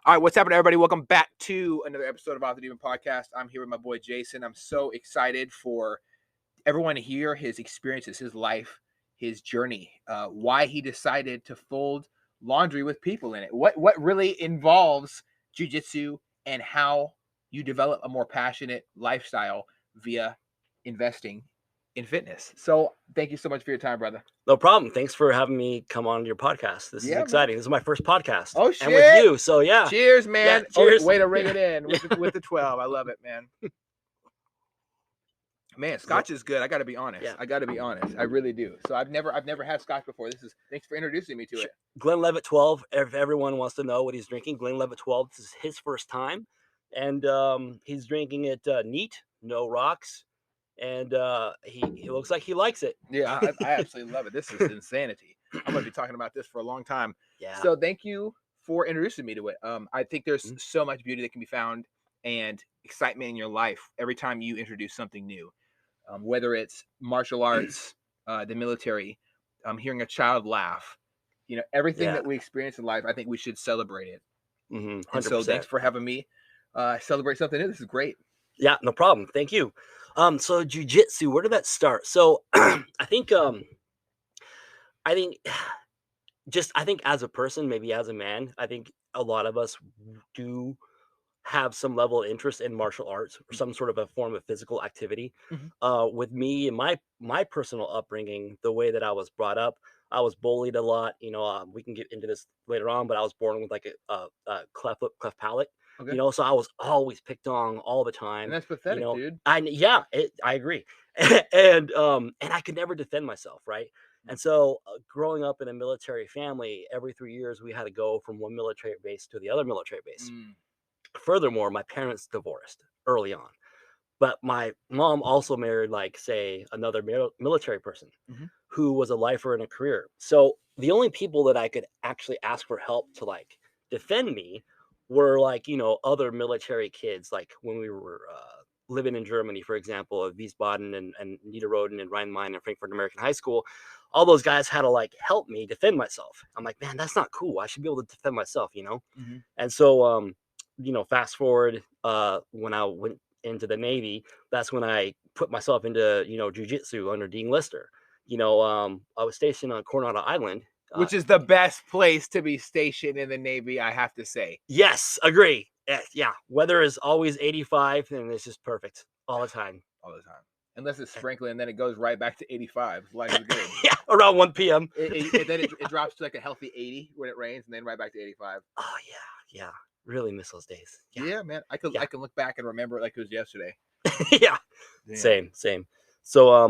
All right, what's happening, everybody? Welcome back to another episode of Off the Demon Podcast. I'm here with my boy Jason. I'm so excited for everyone to hear his experiences, his life, his journey, why he decided to fold laundry with people in it. What really involves jiu-jitsu and how you develop a more passionate lifestyle via investing in fitness. So thank you so much for your time, brother. No problem. Thanks for having me come on your podcast. This is Yeah, man. exciting. This is my first podcast. Oh, And shit. with you. So yeah. Cheers, man. Yeah, cheers. Way to ring it in with the 12. I love it, man. Man, scotch is good. I got to be honest. Yeah. I got to be honest. I really do. So I've never had scotch before. Thanks for introducing me to it. Glenlivet 12. If everyone wants to know what he's drinking, Glenlivet 12. This is his first time, and he's drinking it neat, no rocks, and he looks like he likes it. Yeah, I absolutely love it. This is insanity. I'm gonna be talking about this for a long time. Yeah. So thank you for introducing me to it. I think there's so much beauty that can be found and excitement in your life every time you introduce something new. Whether it's martial arts, the military, hearing a child laugh, everything that we experience in life, I think we should celebrate it. And so thanks for having me celebrate something new. This is great. Yeah, no problem. Thank you. So jiu-jitsu, where did that start? So I think as a person, maybe as a man, I think a lot of us do have some level of interest in martial arts or some sort of a form of physical activity. With me and my personal upbringing, the way that I was brought up, I was bullied a lot. We can get into this later on, but I was born with like a cleft palate. Okay. So I was always picked on all the time. And that's pathetic, dude. I agree. and I could never defend myself, right? And so growing up in a military family, every 3 years we had to go from one military base to the other military base. Furthermore, my parents divorced early on, but my mom also married, like, say, another military person who was a lifer in a career. So the only people that I could actually ask for help to like defend me were like, other military kids. Like when we were living in Germany, for example, at Wiesbaden and Niederroden and Rhein-Main and Frankfurt American High School, all those guys had to like help me defend myself. I'm like, man, that's not cool. I should be able to defend myself, And so, fast forward, when I went into the Navy, that's when I put myself into, jiu-jitsu under Dean Lister. I was stationed on Coronado Island. Which is the best place to be stationed in the Navy, I have to say. Yes, agree. Yeah, weather is always 85, and it's just perfect all the time. All the time. Unless it's sprinkling, and then it goes right back to 85. Life is good. Yeah, around 1 p.m. Then it drops to like a healthy 80 when it rains, and then right back to 85. Oh, yeah. Really miss those days. Yeah, man. I can look back and remember it like it was yesterday. Yeah. Same. So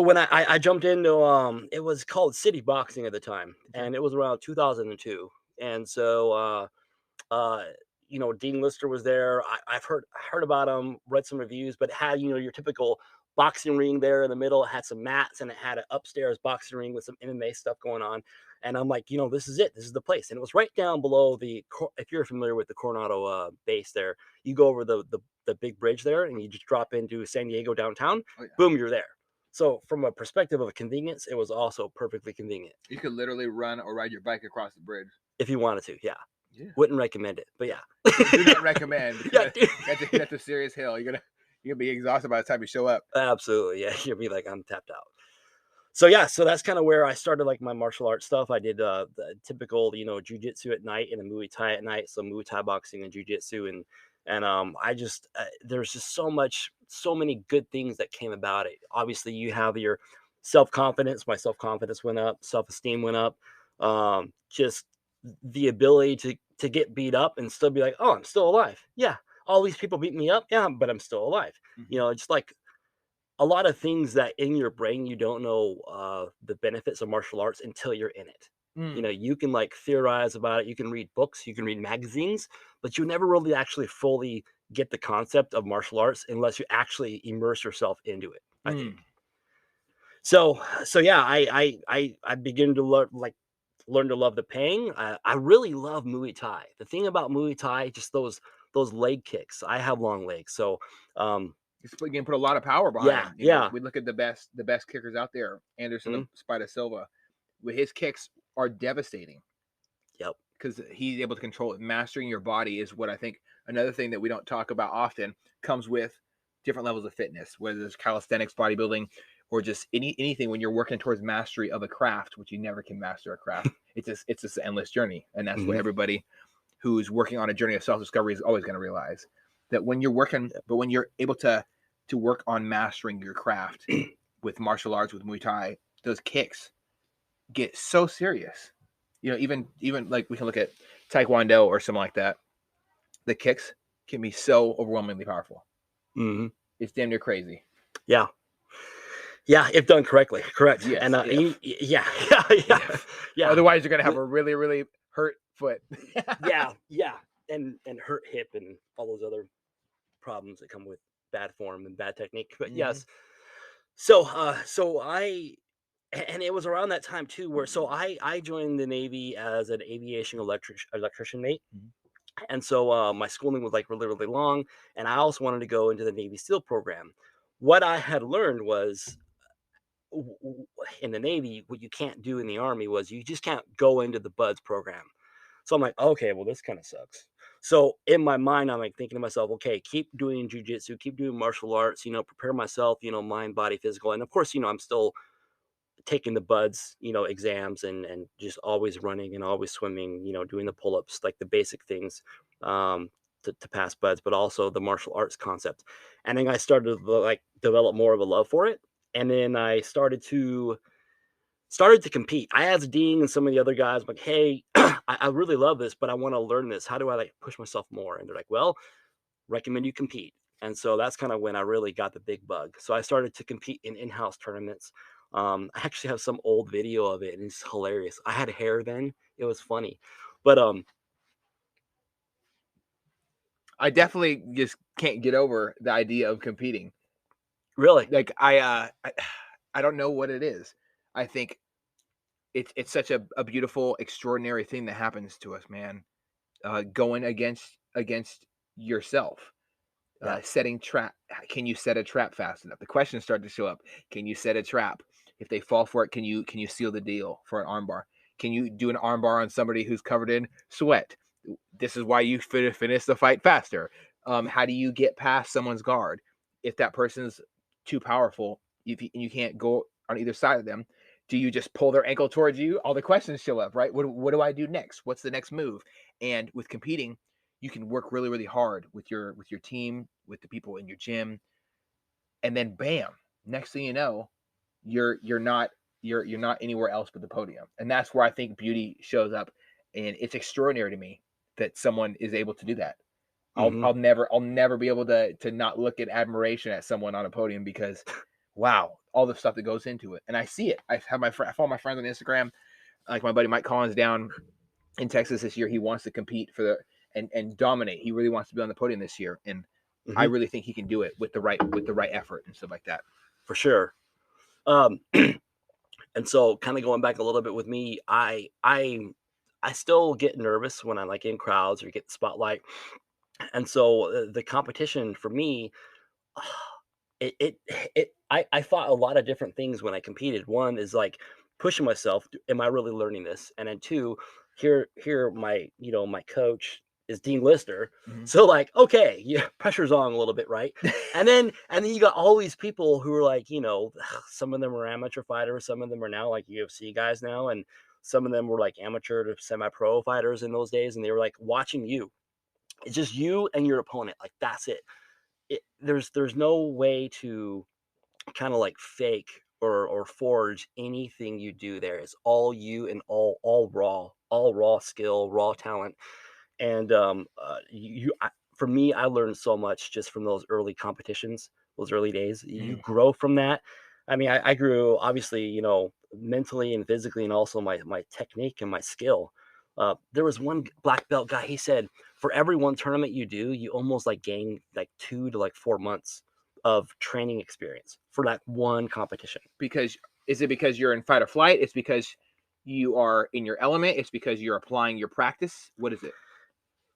when I jumped into it was called City Boxing at the time, and it was around 2002. And so Dean Lister was there. I've heard about him, read some reviews, but it had your typical boxing ring there in the middle. It had some mats, and it had an upstairs boxing ring with some MMA stuff going on. And I'm like, this is it. This is the place. And it was right down below if you're familiar with the Coronado base there, you go over the big bridge there, and you just drop into San Diego downtown. Oh, yeah. Boom, you're there. So from a perspective of a convenience, it was also perfectly convenient. You could literally run or ride your bike across the bridge. If you wanted to, yeah. Wouldn't recommend it, but yeah. Do not recommend. Yeah, that's a serious hill. You're gonna be exhausted by the time you show up. Absolutely, yeah. You'll be like, I'm tapped out. So yeah, so that's kind of where I started like my martial arts stuff. I did the typical, jiu-jitsu at night and the Muay Thai at night. So Muay Thai boxing and jiu-jitsu, and I just there's just so many good things that came about it. Obviously, you have your self-confidence. My self-confidence went up, self-esteem went up. Just the ability to get beat up and still be like, oh, I'm still alive. Yeah, all these people beat me up. Yeah, but I'm still alive. It's like a lot of things that in your brain you don't know the benefits of martial arts until you're in it. You can like theorize about it. You can read books, you can read magazines, but you never really actually fully get the concept of martial arts unless you actually immerse yourself into it, I think. So yeah, I begin to learn to love the pain. I really love Muay Thai. The thing about Muay Thai, just those leg kicks. I have long legs, so you can put a lot of power behind. Yeah. We look at the best kickers out there. Anderson of Spider Silva, with his kicks are devastating. Yep. because he's able to control it. Mastering your body is what I think another thing that we don't talk about often comes with different levels of fitness, whether it's calisthenics, bodybuilding, or just anything. When you're working towards mastery of a craft, which you never can master a craft, it's this endless journey, and that's what everybody who's working on a journey of self-discovery is always going to realize, that when you're working, but when you're able to work on mastering your craft with martial arts, with Muay Thai, those kicks get so serious. You know, even like we can look at Taekwondo or something like that. The kicks can be so overwhelmingly powerful. It's damn near crazy. Yeah. Yeah, if done correctly. Correct. Yes, And yeah. Otherwise, you're gonna have a really, really hurt foot. yeah. And hurt hip and all those other problems that come with bad form and bad technique. But yes. So and it was around that time too where I joined the Navy as an aviation electrician mate. And so my schooling was like really, really long. And I also wanted to go into the Navy SEAL program. What I had learned was in the Navy, what you can't do in the Army was you just can't go into the BUDS program. So I'm like, okay, well, this kind of sucks. So in my mind, I'm like thinking to myself, okay, keep doing jujitsu, keep doing martial arts, prepare myself, mind, body, physical. And of course, I'm still taking the BUDS, exams and just always running and always swimming, doing the pull-ups, like the basic things to pass BUDS, but also the martial arts concept. And then I started to like develop more of a love for it. And then I started to compete. I asked Dean and some of the other guys, like, hey, I really love this, but I want to learn this. How do I like push myself more? And they're like, well, recommend you compete. And so that's kind of when I really got the big bug. So I started to compete in in-house tournaments. I actually have some old video of it, and it's hilarious. I had hair then; it was funny, but I definitely just can't get over the idea of competing. really, Like I don't know what it is. I think it's such a beautiful, extraordinary thing that happens to us, man. Going against yourself. yeah, Setting trap. Can you set a trap fast enough? The questions start to show up. Can you set a trap? If they fall for it, can you seal the deal for an armbar? Can you do an armbar on somebody who's covered in sweat? This is why you finish the fight faster. How do you get past someone's guard? If that person's too powerful, if you can't go on either side of them, do you just pull their ankle towards you? All the questions show up, right? What do I do next? What's the next move? And with competing, you can work really, really hard with your team, with the people in your gym, and then bam, next thing you know, you're not anywhere else but the podium. And that's where I think beauty shows up. And it's extraordinary to me that someone is able to do that. I'll never be able to not look at admiration at someone on a podium, because wow, all the stuff that goes into it. And I see it. I follow my friends on Instagram. Like my buddy Mike Collins down in Texas this year. He wants to compete for the and dominate. He really wants to be on the podium this year. And I really think he can do it with the right effort and stuff like that. for sure. And so kind of going back a little bit with me, I still get nervous when I'm like in crowds or get the spotlight. And so the competition for me, I fought a lot of different things when I competed. One is like pushing myself. Am I really learning this? And then two, here my my coach is Dean Lister. So like, okay, yeah, pressure's on a little bit, right? and then you got all these people who are like, some of them are amateur fighters, some of them are now like UFC guys now, and some of them were like amateur to semi-pro fighters in those days, and they were like watching you. It's just you and your opponent, like that's it. There's no way to kind of like fake or forge anything you do there. It's all you and all raw skill, raw talent. And for me, I learned so much just from those early competitions, those early days. You grow from that. I mean, I grew obviously, mentally and physically, and also my technique and my skill. There was one black belt guy. He said, for every one tournament you do, you almost like gain like 2 to like 4 months of training experience for that one competition. Because is it because you're in fight or flight? It's because you are in your element. It's because you're applying your practice. What is it?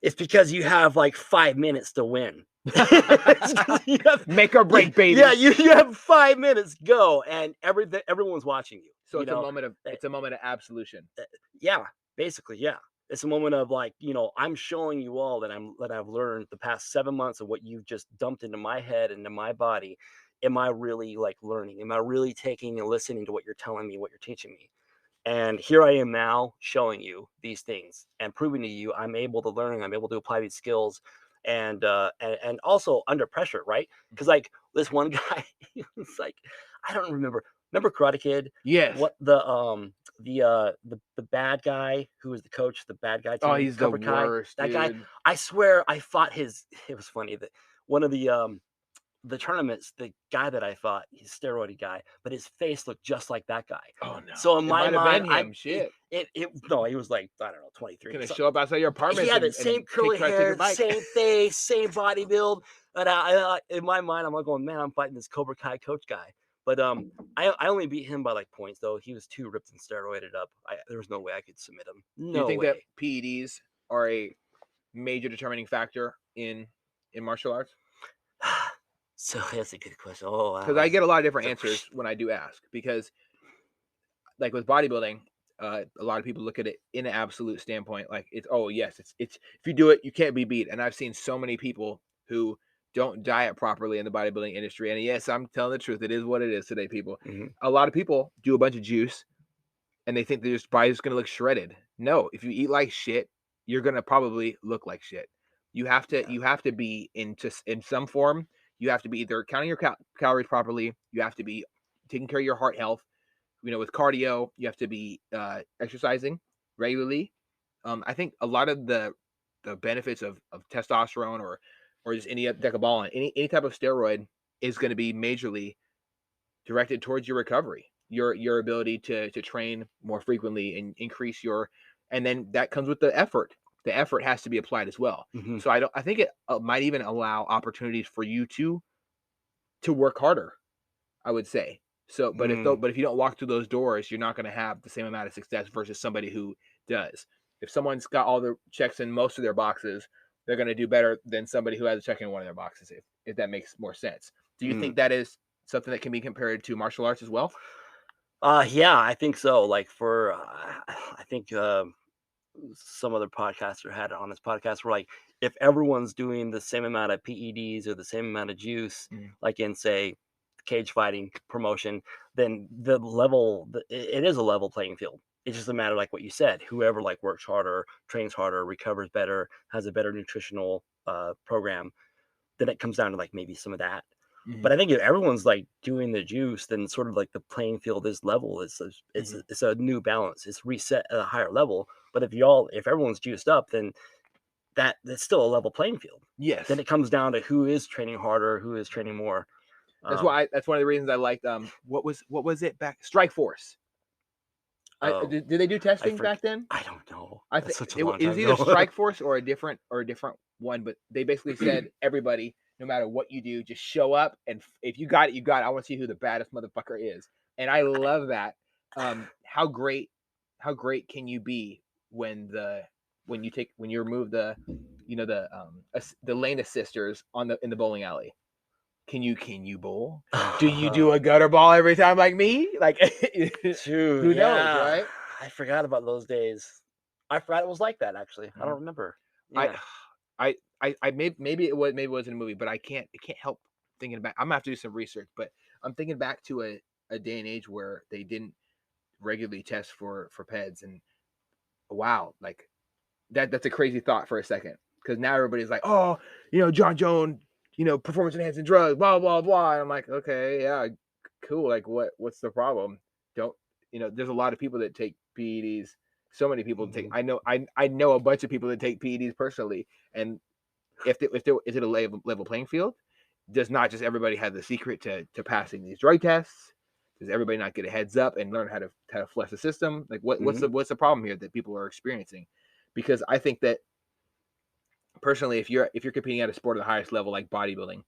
It's because you have like 5 minutes to win. Make or break, baby. Yeah, you have 5 minutes, go, and everyone's watching you. So it's a moment of absolution. Yeah, basically, yeah. It's a moment of like, I'm showing you all that I've learned the past 7 months of what you've just dumped into my head, into my body. Am I really like learning? Am I really taking and listening to what you're telling me, what you're teaching me? And here I am now showing you these things and proving to you I'm able to learn, I'm able to apply these skills, and also under pressure, right? Because Mhm. like this one guy, he was like, I don't remember Karate Kid? Yes. What the bad guy who was the coach, the bad guy Oh, team, he's the Cobra Kai, worst, that guy. dude. I swear I fought his. It was funny that one of the tournaments, the guy that I fought, he's a steroidy guy, but his face looked just like that guy. Oh no, So in it my might have mind, been him. Shit, no, he was like, I don't know, 23. gonna So show up outside your he apartments had the and same curly try to take hair, your the bike. same face, same body build. And in my mind, I'm like going, man, I'm fighting this Cobra Kai coach guy. But I only beat him by like points though. He was too ripped and steroided up. There was no way I could submit him. Do you No think that way. PEDs are a major determining factor in martial arts? So that's a good question. Oh Because wow. I get a lot of different answers when I do ask. Because like with bodybuilding, a lot of people look at it in an absolute standpoint, like it's oh yes, it's if you do it, you can't be beat. And I've seen so many people who don't diet properly in the bodybuilding industry. And yes, I'm telling the truth. It is what it is today, people. Mhm. A lot of people do a bunch of juice and they think their body's gonna look shredded. No, if you eat like shit, you're gonna probably look like shit. Yeah. You have to be in some form. You have to be either counting your calories properly. You have to be taking care of your heart health. With cardio, you have to be exercising regularly. I think a lot of the benefits of testosterone or just any decabolin, any type of steroid is going to be majorly directed towards your recovery, your ability to train more frequently and increase your, and then that comes with the effort. The effort has to be applied as well. Mhm. So I think it might even allow opportunities for you to work harder, I would say. So, Mm. but if you don't walk through those doors, you're not going to have the same amount of success versus somebody who does. If someone's got all the checks in most of their boxes, they're going to do better than somebody who has a check in one of their boxes. If that makes more sense. Do you Mm. think that is something that can be compared to martial arts as well? Yeah, I think so. Like for, I think some other podcaster had it on his podcast where like if everyone's doing the same amount of PEDs or the same amount of juice, Mm, like in say cage fighting promotion, then the level it is a level playing field. It's just a matter like what you said. Whoever like works harder, trains harder, recovers better, has a better nutritional program, then it comes down to like maybe some of that. mhm, But I think if everyone's like doing the juice, then sort of like the playing field is level. mhm. It's a new balance. It's reset at a higher level. But if everyone's juiced up, then that's still a level playing field. Then Yes, it comes down to who is training harder, who is training more. Um, that's one of the reasons I liked what was it back Strike Force. oh, Did they do I testing forget. back then? I don't know. I That's think such a it long was time either ago. Strike Force or a different one, but they basically said everybody, no matter what you do, just show up, and if you got it, you got it. I want to see who the baddest motherfucker is, and I love that. How great can you be when when you remove the lane assisters in the bowling alley? Can you bowl? Do you do a gutter ball every time like me? Like Shoot, who knows, yeah. right? I forgot about those days. I forgot it was like that actually. I don't Mhm. remember. I Yeah. I maybe it was in a movie, but I can't help thinking back. I'm gonna have to do some research, but I'm thinking back to a day and age where they didn't regularly test for PEDs, and wow, like that's a crazy thought for a second because now everybody's like, oh, John Jones, performance enhancing drugs, blah blah blah. And I'm like, okay, yeah, cool. Like what's the problem? Don't There's a lot of people that take PEDs. So many people take. Mhm. I know a bunch of people that take PEDs personally, and if there is it a level playing field? Does not just everybody have the secret to passing these drug tests? Does everybody not get a heads up and learn how to flush the system? Like Mhm. what's the problem here that people are experiencing? Because I think that personally, if you're competing at a sport at the highest level like bodybuilding,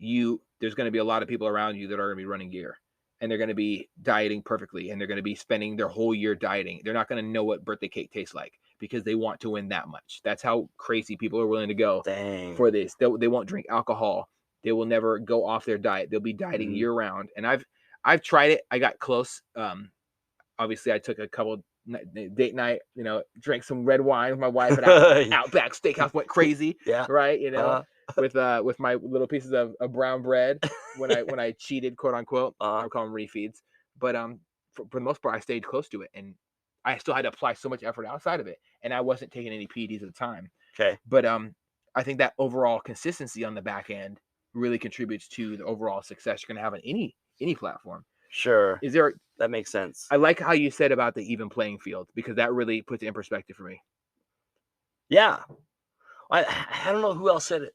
there's going to be a lot of people around you that are going to be running gear, and they're going to be dieting perfectly, and they're going to be spending their whole year dieting. They're not going to know what birthday cake tastes like because they want to win that much. That's how crazy people are willing to go Dang. for this. They won't drink alcohol. They will never go off their diet. They'll be dieting Mhm. year round. And I've tried it. I got close. Obviously I took a couple date night, drank some red wine with my wife at Outback Steakhouse, went crazy, Yeah. right? With my little pieces of brown bread when I cheated, quote unquote. I would call them refeeds, but for the most part, I stayed close to it, and I still had to apply so much effort outside of it, and I wasn't taking any PEDs at the time. Okay. But I think that overall consistency on the back end really contributes to the overall success you're going to have on any platform. Sure. Is there? That makes sense. I like how you said about the even playing field, because that really puts it in perspective for me. Yeah. I don't know who else said it.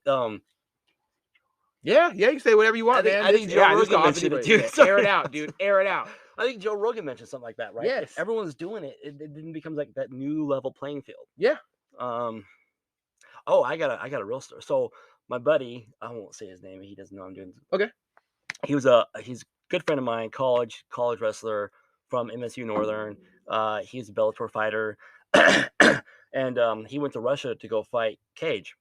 Yeah, you can say whatever you want, man. I think Joe Rogan mentioned it too. Air it out, dude. Air it out. I think Joe Rogan mentioned something like that, right? Yes. If everyone's doing it, it then becomes like that new level playing field. Yeah. Oh, I got a real story. So my buddy, I won't say his name. He doesn't know I'm doing. Okay. He's a good friend of mine, college wrestler from MSU Northern. He's a Bellator fighter, and he went to Russia to go fight Cage.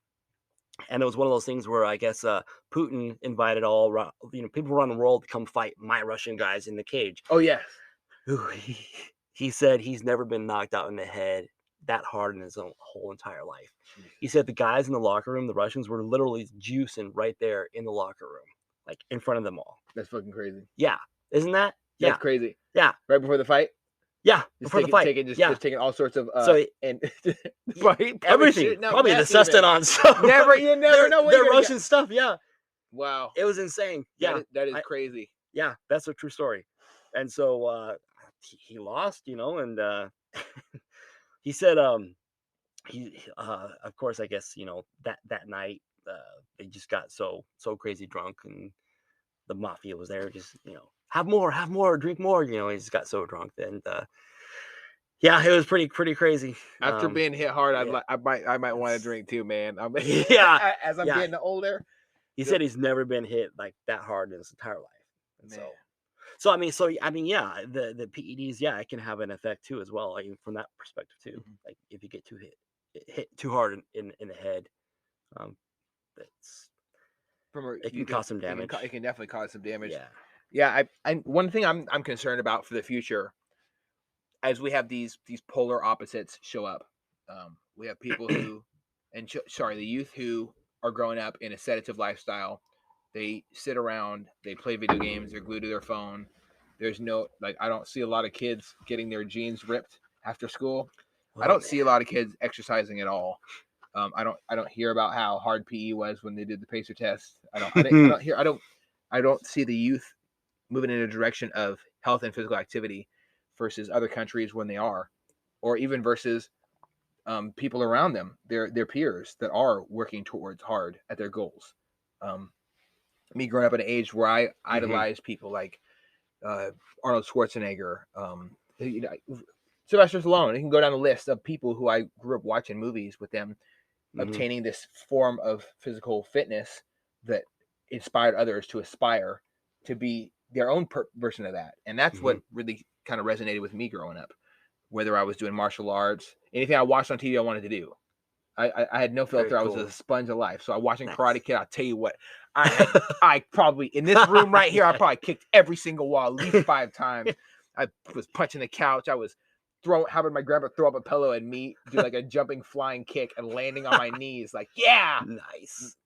And it was one of those things where I guess Putin invited all people around the world to come fight my Russian guys in the cage. Oh yes. He said he's never been knocked out in the head that hard in his whole entire life. He said the guys in the locker room, the Russians, were literally juicing right there in the locker room, like in front of them all. That's fucking crazy. Yeah, isn't that? Yeah, that's crazy. Yeah, right before the fight. Yeah, before the fight. Just taking all sorts of and everything. Probably the sustenance stuff. You never know what they're Russian stuff. Yeah. Wow. It was insane. Yeah, that is crazy. Yeah, that's a true story. And so he lost, and he said he of course, I guess, that night they just got so crazy drunk, and the mafia was there, just have more, drink more, he just got so drunk. And yeah, it was pretty crazy. After being hit hard, I might want to drink too, man. Yeah, as I'm getting older. He said he's never been hit like that hard in his entire life. And so I mean, yeah, the PEDs, yeah, it can have an effect too as well, like, from that perspective too. Mm-hmm. Like if you get hit too hard in the head, it can cause some damage. It can definitely cause some damage. Yeah. I one thing I'm concerned about for the future, as we have these polar opposites show up. We have people who, the youth who are growing up in a sedative lifestyle. They sit around, they play video games, they're glued to their phone. There's no, I don't see a lot of kids getting their jeans ripped after school. I don't see a lot of kids exercising at all. I don't hear about how hard PE was when they did the pacer test. I don't see the youth moving in a direction of health and physical activity versus other countries when they are, or even versus people around them, their peers that are working towards hard at their goals. Me growing up at an age where I idolized people like Arnold Schwarzenegger, Sylvester Stallone. You can go down the list of people who I grew up watching movies with them, obtaining this form of physical fitness that inspired others to aspire to be their own version of that. And that's what really kind of resonated with me growing up. Whether I was doing martial arts, anything I watched on TV, I wanted to do. I had no filter. I was a sponge of life. So I watching Karate Kid. I'll tell you what, I probably, in this room right here, I probably kicked every single wall at least 5 times. I was punching the couch. I was having my grandpa throw up a pillow and me do like a jumping flying kick and landing on my knees. Like, yeah, nice.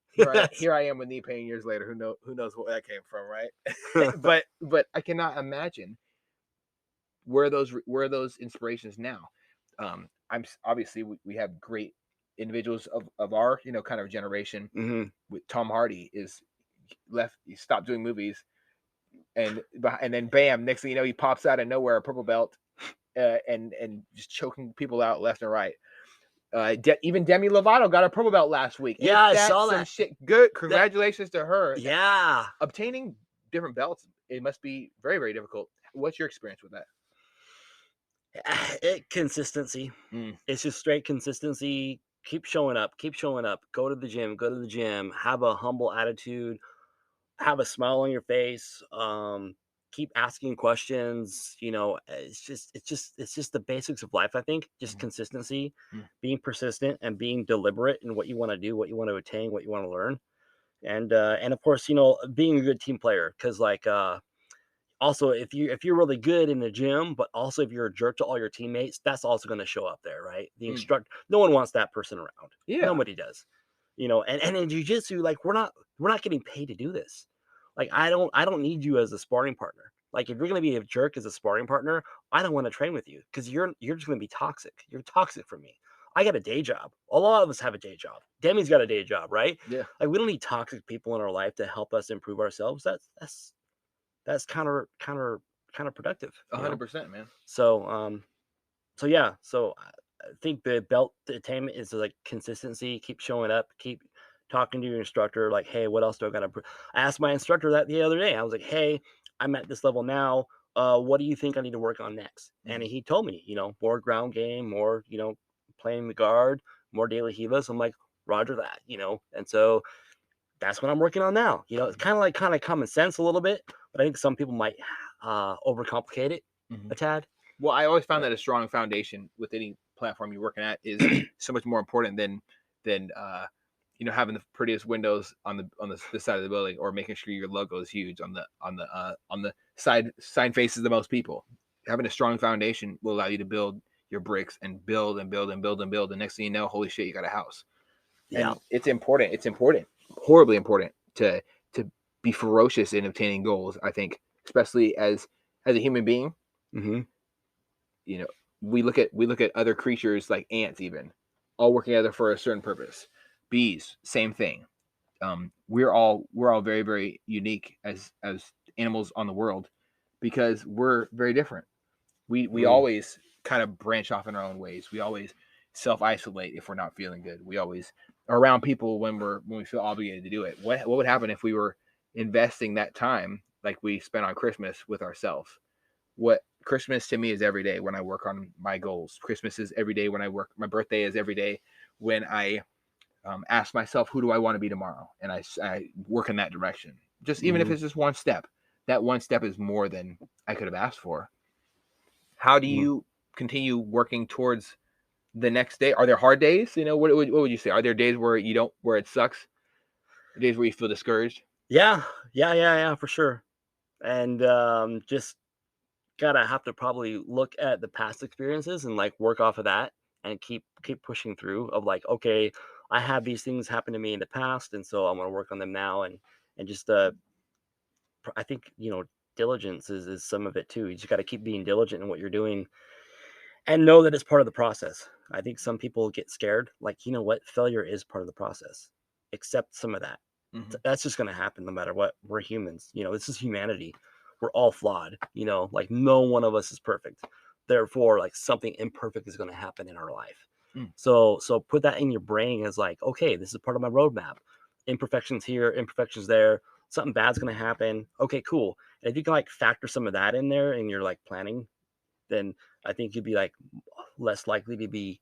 Here I am with knee pain years later. Who knows where that came from, right? but I cannot imagine where those inspirations now. I'm obviously we have great individuals of our kind of generation. With Tom Hardy he stopped doing movies, and then bam, next thing you know, he pops out of nowhere, a purple belt, and just choking people out left and right. Even Demi Lovato got a purple belt last week. Yeah, I saw that. Shit. Good, congratulations to her. Yeah, obtaining different belts, it must be very, very difficult. What's your experience with that? Consistency. It's just straight consistency. Keep showing up. Go to the gym. Have a humble attitude. Have a smile on your face. Keep asking questions. It's just the basics of life, I think. Just consistency, being persistent, and being deliberate in what you want to do, what you want to attain, what you want to learn. And of course, being a good team player, because Also, if you're really good in the gym, but also if you're a jerk to all your teammates, that's also going to show up there, right? The Mm. instructor, no one wants that person around. Yeah. Nobody does. And in jujitsu, like we're not getting paid to do this. Like I don't need you as a sparring partner. Like if you're going to be a jerk as a sparring partner, I don't want to train with you because you're just going to be toxic. You're toxic for me. I got a day job. A lot of us have a day job. Demi's got a day job, right? Yeah. Like we don't need toxic people in our life to help us improve ourselves. That's counterproductive, A 100%, man. So yeah, so I think the belt attainment is like consistency, keep showing up, keep talking to your instructor, like, hey, what else do I got to I asked my instructor that the other day. I was like, hey, I'm at this level now. What do you think I need to work on next? And Mhm. he told me, more ground game, more, playing the guard, more daily helas. I'm like, Roger that, and so that's what I'm working on now. It's kind of common sense a little bit, but I think some people might overcomplicate it Mhm. a tad. Well, I always found But that a strong foundation with any platform you're working at is so much more important than having the prettiest windows on the side of the building, or making sure your logo is huge on the side faces of most people. Having a strong foundation will allow you to build your bricks and build and build and build and build. The next thing you know, holy shit, you got a house. yeah, And it's important. It's important, horribly important to be ferocious in obtaining goals. I think, especially as a human being, hmm you know, we look at other creatures like ants, even all working together for a certain purpose. Bees, same thing. We're all very, very unique as animals on the world, because we're very different. We mm, always kind of branch off in our own ways. We always self isolate if we're not feeling good. We always are around people when we feel obligated to do it. What would happen if we were investing that time like we spent on Christmas with ourselves? What Christmas to me is every day when I work on my goals. Christmas is every day when I work. My birthday is every day when I ask myself, who do I want to be tomorrow? And I work in that direction. Just even if hmm it's just one step, that one step is more than I could have asked for. How do mm. you continue working towards the next day? Are there hard days? What would you say? Are there days where you don't, where it sucks? Days where you feel discouraged? Yeah, yeah, for sure. And just gotta have to probably look at the past experiences and like work off of that and keep pushing through of like, okay, I have these things happen to me in the past, and so I'm gonna work on them now, and just I think diligence is some of it too. You just got to keep being diligent in what you're doing and know that it's part of the process. I think some people get scared, like, you know what, failure is part of the process. Accept some of that. Hmm. That's just going to happen no matter what. We're humans. This is humanity. We're all flawed. Like no one of us is perfect. Therefore, like something imperfect is going to happen in our life. Mm. So put that in your brain as like, okay, this is part of my roadmap. Imperfections here, imperfections there. Something bad's going to happen. Okay, cool. And if you can like factor some of that in there and you're like planning, then I think you'd be like less likely to be,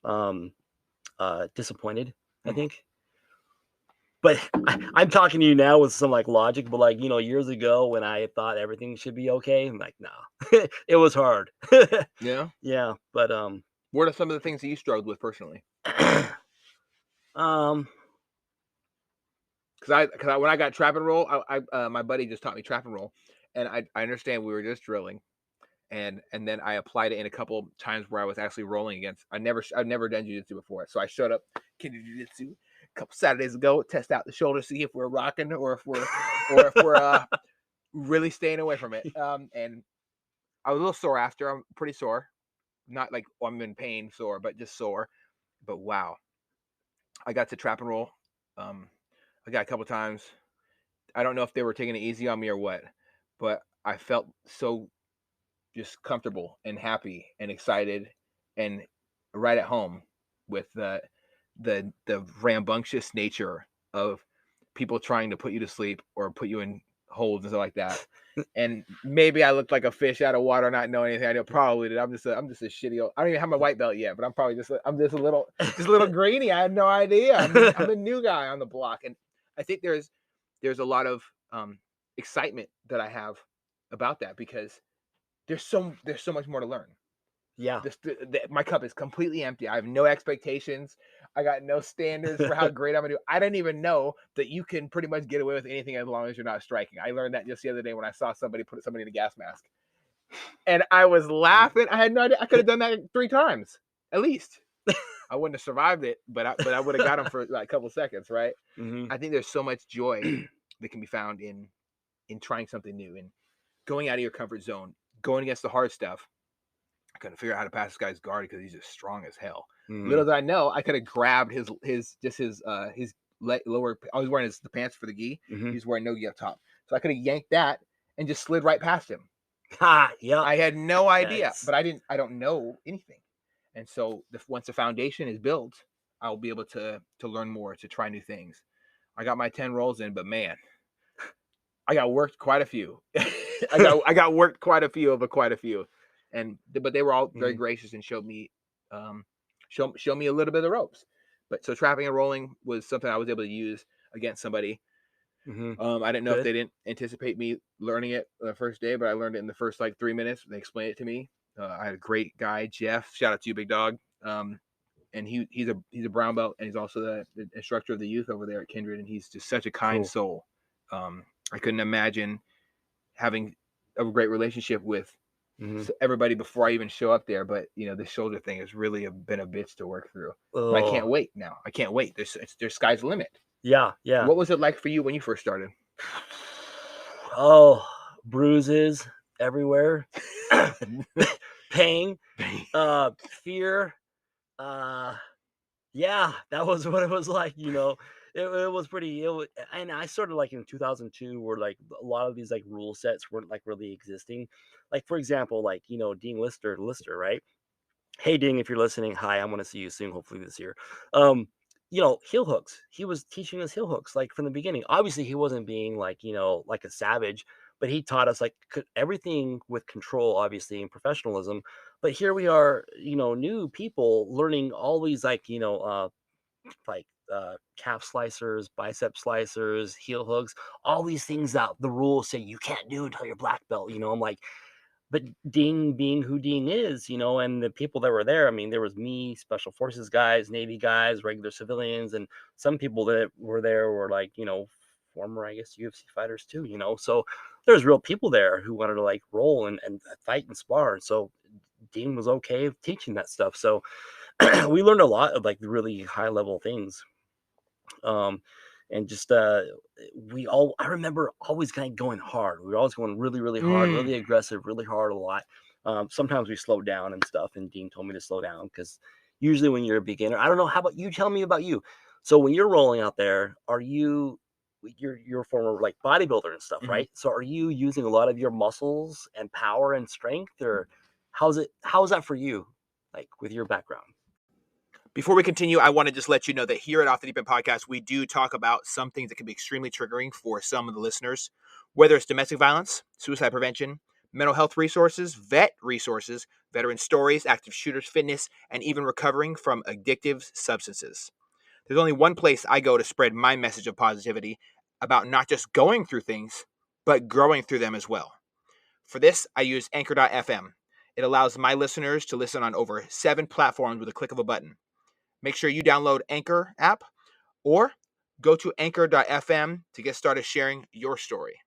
um, disappointed. I Mm. think. But I'm talking to you now with some like logic, but like years ago when I thought everything should be okay, I'm like, nah, it was hard. Yeah. Yeah, but What are some of the things that you struggled with personally? um, Because when I got trap and roll, my buddy just taught me trap and roll, and I understand we were just drilling, and then I applied it in a couple times where I was actually rolling against. I've never done jiu-jitsu before, so I showed up can do jiu-jitsu a couple Saturdays ago, test out the shoulder, see if we're rocking or if we're really staying away from it. And I was a little sore after. I'm pretty sore, not like I'm in pain sore, but just sore. But wow, I got to trap and roll. Um, I got a couple times. I don't know if they were taking it easy on me or what, but I felt so just comfortable and happy and excited and right at home with the rambunctious nature of people trying to put you to sleep or put you in holds and stuff like that. And maybe I looked like a fish out of water, not knowing anything. I know probably did. I'm just a shitty old. I don't even have my white belt yet, but I'm just a little grainy. I had no idea. I'm the new guy on the block, and I think there's a lot of excitement that I have about that, because there's so much more to learn. yeah, My cup is completely empty. I have no expectations. I got no standards for how great I'm gonna do. I didn't even know that you can pretty much get away with anything as long as you're not striking. I learned that just the other day when I saw somebody put somebody in a gas mask, and I was laughing. I had no idea. I could have done that 3 times at least. I wouldn't have survived it, but I would have got him for like a couple seconds, right? Mhm. I think there's so much joy that can be found in trying something new and going out of your comfort zone, going against the hard stuff. I couldn't figure out how to pass this guy's guard because he's just strong as hell. Mhm. Little did I know, I could have grabbed his lower. I was wearing the pants for the gi. Mhm. He was wearing no gi up top, so I could have yanked that and just slid right past him. Ha! Yep. I had no idea, That's but I don't know anything, and so once the foundation is built, I'll be able to learn more, to try new things. I got my 10 rolls in, but man, I got worked quite a few. I got worked quite a few over quite a few, but they were all very Mhm. gracious and showed me show me a little bit of the ropes. But so trapping and rolling was something I was able to use against somebody. Mhm. I didn't know if Good. they didn't anticipate me learning it the first day, but I learned it in the first like 3 minutes. They explained it to me. I had a great guy, Jeff. Shout out to you, big dog. And he's a brown belt, and he's also the instructor of the youth over there at Kindred, and he's just such a kind Cool. soul. I couldn't imagine having a great relationship with Mhm. everybody before I even show up there. But the shoulder thing has really been a bitch to work through. But I can't Oh. wait now. I can't wait. There's sky's the limit. Yeah, yeah. What was it like for you when you first started? Oh, bruises everywhere. Pain, fear. Uh, yeah, that was what it was like. It was pretty and I started like in 2002 where like a lot of these like rule sets weren't like really existing. Like for example, like, Dean Lister, right? Hey Ding, if you're listening, hi, I'm gonna see you soon, hopefully this year. Um, heel hooks. He was teaching us heel hooks like from the beginning. Obviously, he wasn't being like, like a savage, but he taught us like everything with control, obviously, and professionalism. But here we are, new people learning all these like calf slicers, bicep slicers, heel hooks, all these things that the rules say you can't do until you're black belt. I'm like, but Dean being who Dean is, and the people that were there, I mean, there was me, special forces guys, Navy guys, regular civilians, and some people that were there were like, former, I guess, UFC fighters too. So there's real people there who wanted to like roll and fight and spar. So Dean was okay with teaching that stuff. So we learned a lot of like really high level things. Um, and just I remember always kind of going hard. We were always going really, really hard, Mm. really aggressive, really hard a lot. Sometimes we slowed down and stuff, and Dean told me to slow down because usually when you're a beginner, I don't know. How about you? Tell me about you. So when you're rolling out there, you're a former like bodybuilder and stuff, Mhm. right? So are you using a lot of your muscles and power and strength, or how's that for you, like with your background? Before we continue, I want to just let you know that here at Off the Deep End Podcast, we do talk about some things that can be extremely triggering for some of the listeners, whether it's domestic violence, suicide prevention, mental health resources, veteran stories, active shooters, fitness, and even recovering from addictive substances. There's only one place I go to spread my message of positivity about not just going through things, but growing through them as well. For this, I use Anchor.fm. It allows my listeners to listen on over 7 platforms with a click of a button. Make sure you download Anchor app or go to anchor.fm to get started sharing your story.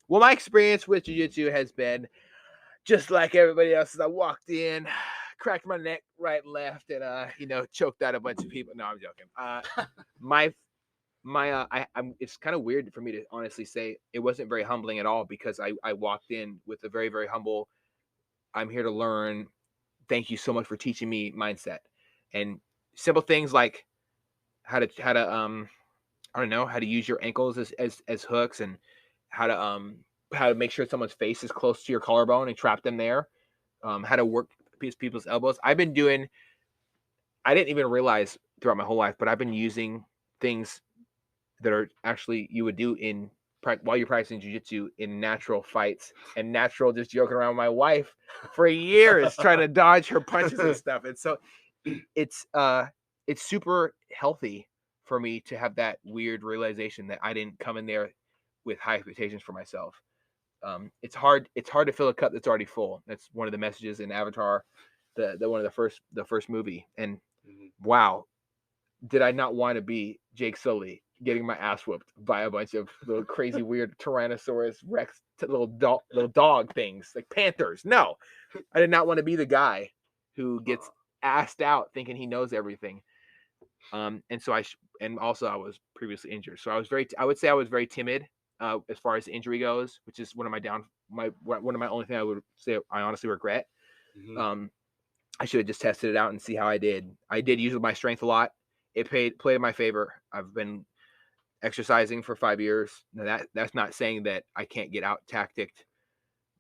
Well, my experience with Jiu-Jitsu has been just like everybody else's. I walked in, cracked my neck right and left, and choked out a bunch of people. No, I'm joking. My I'm it's kind of weird for me to honestly say it wasn't very humbling at all, because I walked in with a very, very humble, I'm here to learn. Thank you so much for teaching me mindset. And simple things like how to I don't know, how to use your ankles as hooks, and how to make sure someone's face is close to your collarbone and trap them there. How to work people's elbows. I didn't even realize throughout my whole life, but I've been using things that are actually you would do while you're practicing jiu-jitsu in natural fights, and natural just joking around with my wife for years trying to dodge her punches and stuff. And so it's it's super healthy for me to have that weird realization that I didn't come in there with high expectations for myself. It's hard to fill a cup that's already full. That's one of the messages in Avatar, the one of the first movie. And wow, did I not want to be Jake Sully getting my ass whooped by a bunch of little crazy weird Tyrannosaurus Rex little dog things like panthers? No, I did not want to be the guy who gets assed out thinking he knows everything. And so and also I was previously injured, so I would say I was very timid as far as injury goes, which is one of my only thing I would say I honestly regret. Mm-hmm. Um, I should have just tested it out and see how I did. I did use my strength a lot. It played in my favor. I've been exercising for 5 years. Now that's not saying that I can't get out tacticked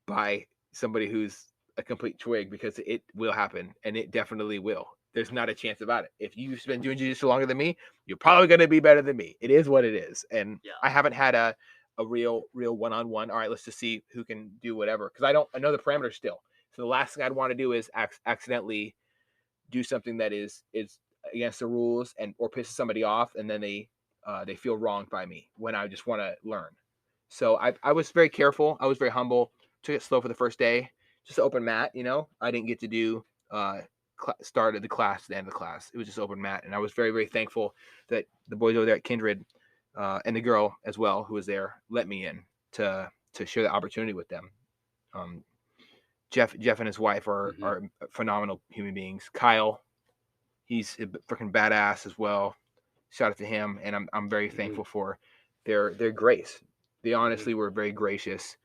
by somebody who's a complete twig, because it will happen, and it definitely will. There's not a chance about it. If you've been doing jiu-jitsu longer than me, you're probably going to be better than me. It is what it is. And Yeah. I haven't had a real one-on-one. All right, let's just see who can do whatever. Because I know the parameters still. So the last thing I'd want to do is accidentally do something that is against the rules or pisses somebody off, and then they feel wronged by me when I just want to learn. So I was very careful. I was very humble. Took it slow for the first day, just open mat. I didn't get to do start at the class, the end of the class. It was just open mat, and I was very, very thankful that the boys over there at Kindred and the girl as well who was there let me in to share the opportunity with them. Jeff and his wife are phenomenal human beings. Kyle, he's a freaking badass as well. Shout out to him, and I'm very thankful for their grace. They honestly were very gracious,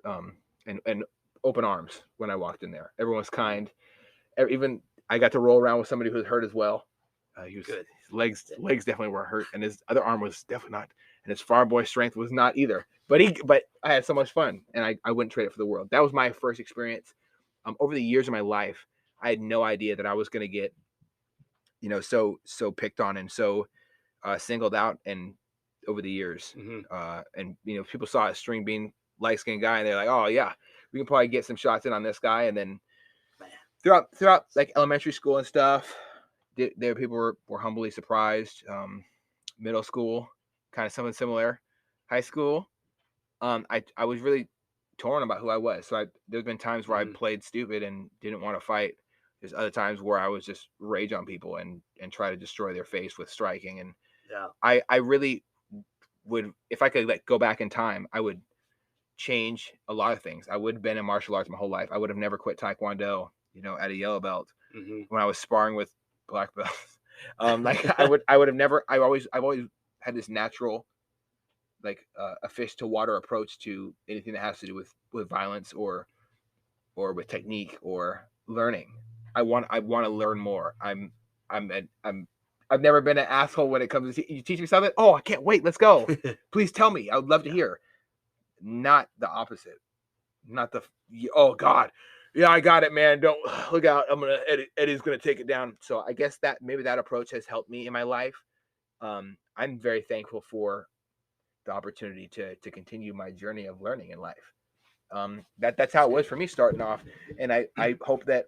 and open arms when I walked in there. Everyone was kind. Even I got to roll around with somebody who was hurt as well. He was good. His legs definitely were hurt, and his other arm was definitely not. And his farm boy strength was not either. But I had so much fun, and I wouldn't trade it for the world. That was my first experience. Over the years of my life, I had no idea that I was going to get, so picked on and so singled out, and over the years, and people saw a string being light-skinned guy, and they're like, oh yeah, we can probably get some shots in on this guy. And then throughout like elementary school and stuff, there people were humbly surprised. Middle school, kind of something similar. High school, I was really torn about who I was. So there's been times where I played stupid and didn't want to fight. There's other times where I was just rage on people and try to destroy their face with striking. And I really would, if I could go back in time, I would change a lot of things. I would have been in martial arts my whole life. I would have never quit Taekwondo, at a yellow belt when I was sparring with black belts. I would have never. I've always had this natural, a fish to water approach to anything that has to do with violence or with technique or learning. I want to learn more. I've never been an asshole when it comes to you teach me something. Oh, I can't wait. Let's go. Please tell me. I would love to hear. Not the opposite. Not the oh God. Yeah, I got it, man. Don't look out. Eddie's gonna take it down. So I guess that maybe that approach has helped me in my life. I'm very thankful for the opportunity to continue my journey of learning in life. That's how it was for me starting off, and I hope that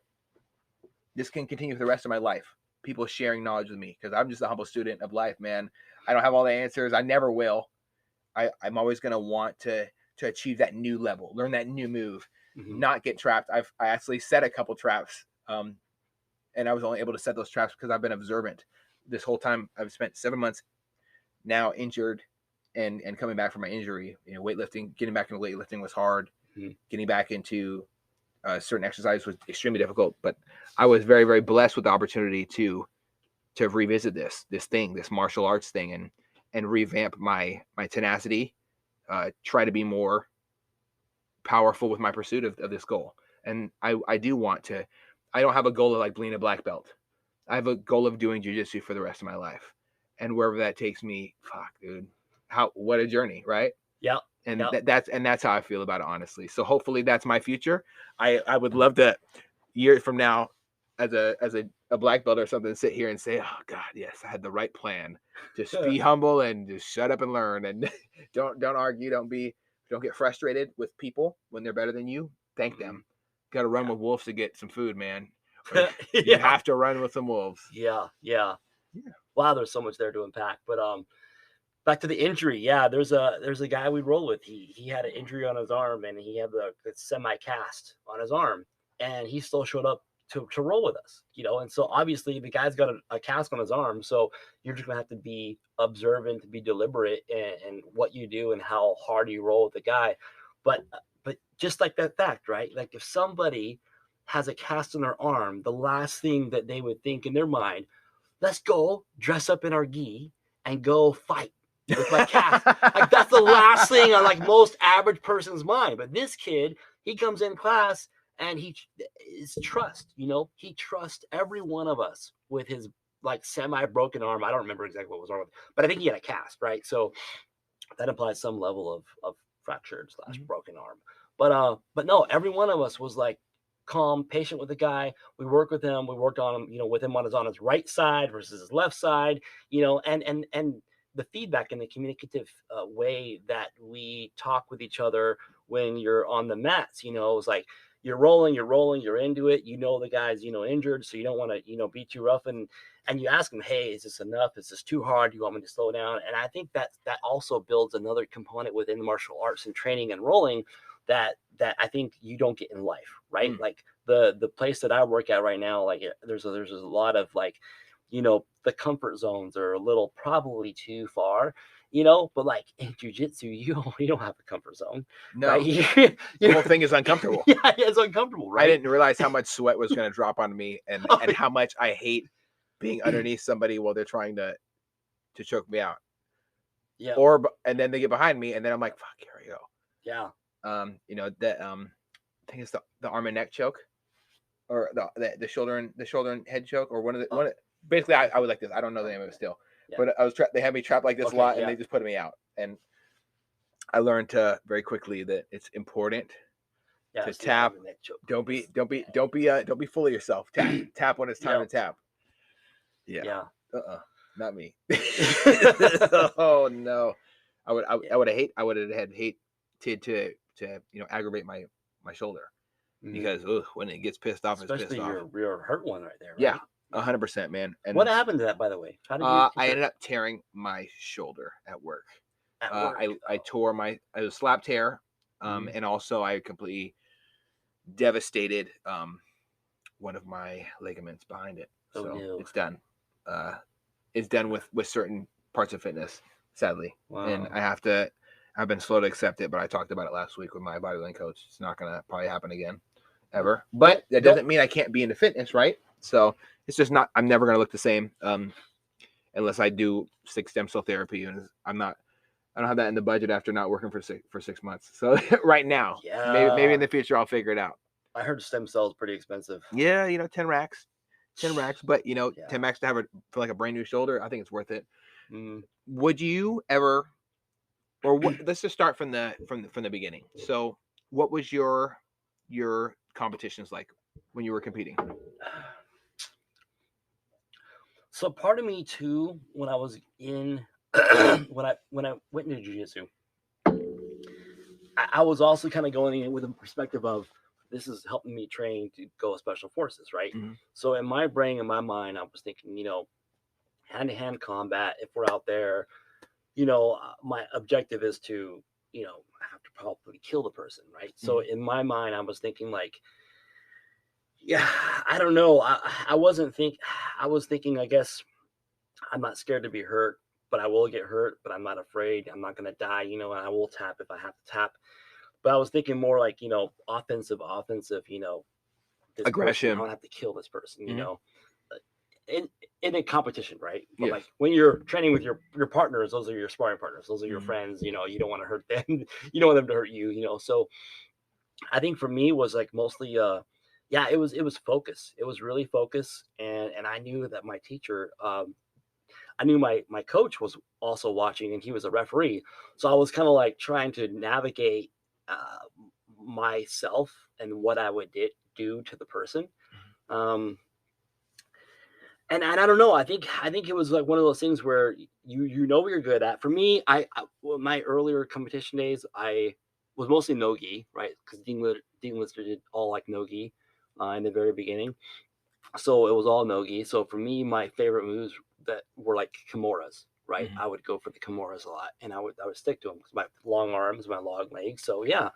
this can continue for the rest of my life. People sharing knowledge with me, because I'm just a humble student of life, man. I don't have all the answers. I never will. I'm always gonna want to achieve that new level, learn that new move, not get trapped. I actually set a couple traps, and I was only able to set those traps because I've been observant this whole time. I've spent 7 months now injured and coming back from my injury. Weightlifting, getting back into weightlifting was hard. Getting back into certain exercise was extremely difficult, but I was very, very blessed with the opportunity to revisit this martial arts thing and revamp my tenacity, try to be more powerful with my pursuit of this goal. And I do want to, I don't have a goal of being a black belt. I have a goal of doing jiu-jitsu for the rest of my life. And wherever that takes me, fuck, dude, what a journey, right? Yeah. And that's how I feel about it, honestly. So hopefully that's my future. I would love to, years from now, as a black belt or something, sit here and say, oh God, yes, I had the right plan. Just be humble and just shut up and learn, and don't argue. Don't get frustrated with people when they're better than you. Thank them. Got to run with wolves to get some food, man. You have to run with some wolves. Yeah. Wow, there's so much there to unpack. But back to the injury. Yeah, there's a guy we roll with. He had an injury on his arm, and he had the semi cast on his arm, and he still showed up to roll with us, and so obviously the guy's got a cast on his arm, so you're just gonna have to be observant, to be deliberate in what you do and how hard you roll with the guy. But just like that fact, right? Like if somebody has a cast on their arm, the last thing that they would think in their mind, let's go dress up in our gi and go fight with my cast. Like that's the last thing on like most average person's mind. But this kid, he comes in class and he is trust, he trusts every one of us with his like semi-broken arm. I don't remember exactly what was wrong with it, but I think he had a cast, right? So that implies some level of fractured slash broken arm. But no, every one of us was like calm, patient with the guy. We worked with him. We worked on him, with him on his right side versus his left side, and the feedback and the communicative way that we talk with each other when you're on the mats, is like you're rolling, you're into it. The guy's, injured, so you don't want to, be too rough. And you ask him, hey, is this enough? Is this too hard? Do you want me to slow down? And I think that also builds another component within martial arts and training and rolling that I think you don't get in life, right? Like the place that I work at right now, like there's a lot of like, the comfort zones are a little probably too far, but like in jiu-jitsu, you don't have a comfort zone. No, right? The whole thing is uncomfortable. Yeah, it's uncomfortable, right? I didn't realize how much sweat was going to drop on me and how much I hate being underneath somebody while they're trying to choke me out. Yeah. And then they get behind me and then I'm like, fuck, here we go. Yeah. I think it's the arm and neck choke, or the shoulder and head choke, or one of basically I was like this. I don't know the name of it still, but I was they had me trapped like this a lot, and they just put me out. And I learned very quickly that it's important to tap. Don't be full of yourself. Tap when it's time to tap. Yeah. Not me. Oh no. I would have hated to aggravate my shoulder, because when it gets pissed off, especially it's pissed off. your hurt one right there, right? Yeah, 100%, man. And what happened to that, by the way? How did you? I ended up tearing my shoulder at work. I tore it was a slap tear, and also I completely devastated one of my ligaments behind it. So it's done. It's done with certain parts of fitness, sadly. Wow. And I've been slow to accept it, but I talked about it last week with my bodybuilding coach. It's not going to probably happen again, ever. But that doesn't mean I can't be into fitness, right? So it's just not, I'm never going to look the same unless I do 6 stem cell therapy. And I don't have that in the budget after not working for 6 months. So right now, maybe in the future, I'll figure it out. I heard stem cells pretty expensive. Yeah, 10 racks. 10 racks, but 10 racks to have for like a brand new shoulder, I think it's worth it. Would you ever, or let's just start from the beginning. So what was your competitions like when you were competing? So part of me too, when I was in when I went into jiu-jitsu, I was also kind of going in with a perspective of, this is helping me train to go with special forces, right? So in my brain, in my mind, I was thinking, hand-to-hand combat, if we're out there, my objective is to, have to probably kill the person, right? So in my mind, I was thinking like, yeah, I don't know. I was thinking, I guess, I'm not scared to be hurt, but I will get hurt, but I'm not afraid. I'm not going to die, and I will tap if I have to tap. But I was thinking more like, offensive, aggression. I don't have to kill this person, in a competition, right? But like when you're training with your partners, those are your sparring partners, those are your friends, you don't want to hurt them. You don't want them to hurt you, So I think for me was like mostly, it was focus. It was really focus. And I knew that my teacher, I knew my coach was also watching, and he was a referee. So I was kind of like trying to navigate myself and what I would do to the person. And I don't know. I think it was like one of those things where you know what you're good at. For me, my earlier competition days, I was mostly no-gi, right? Because Dean Lister did all like no-gi in the very beginning. So it was all no-gi. So for me, my favorite moves that were like kimuras, right? I would go for the kimuras a lot, and I would stick to them because my long arms, my long legs. So yeah,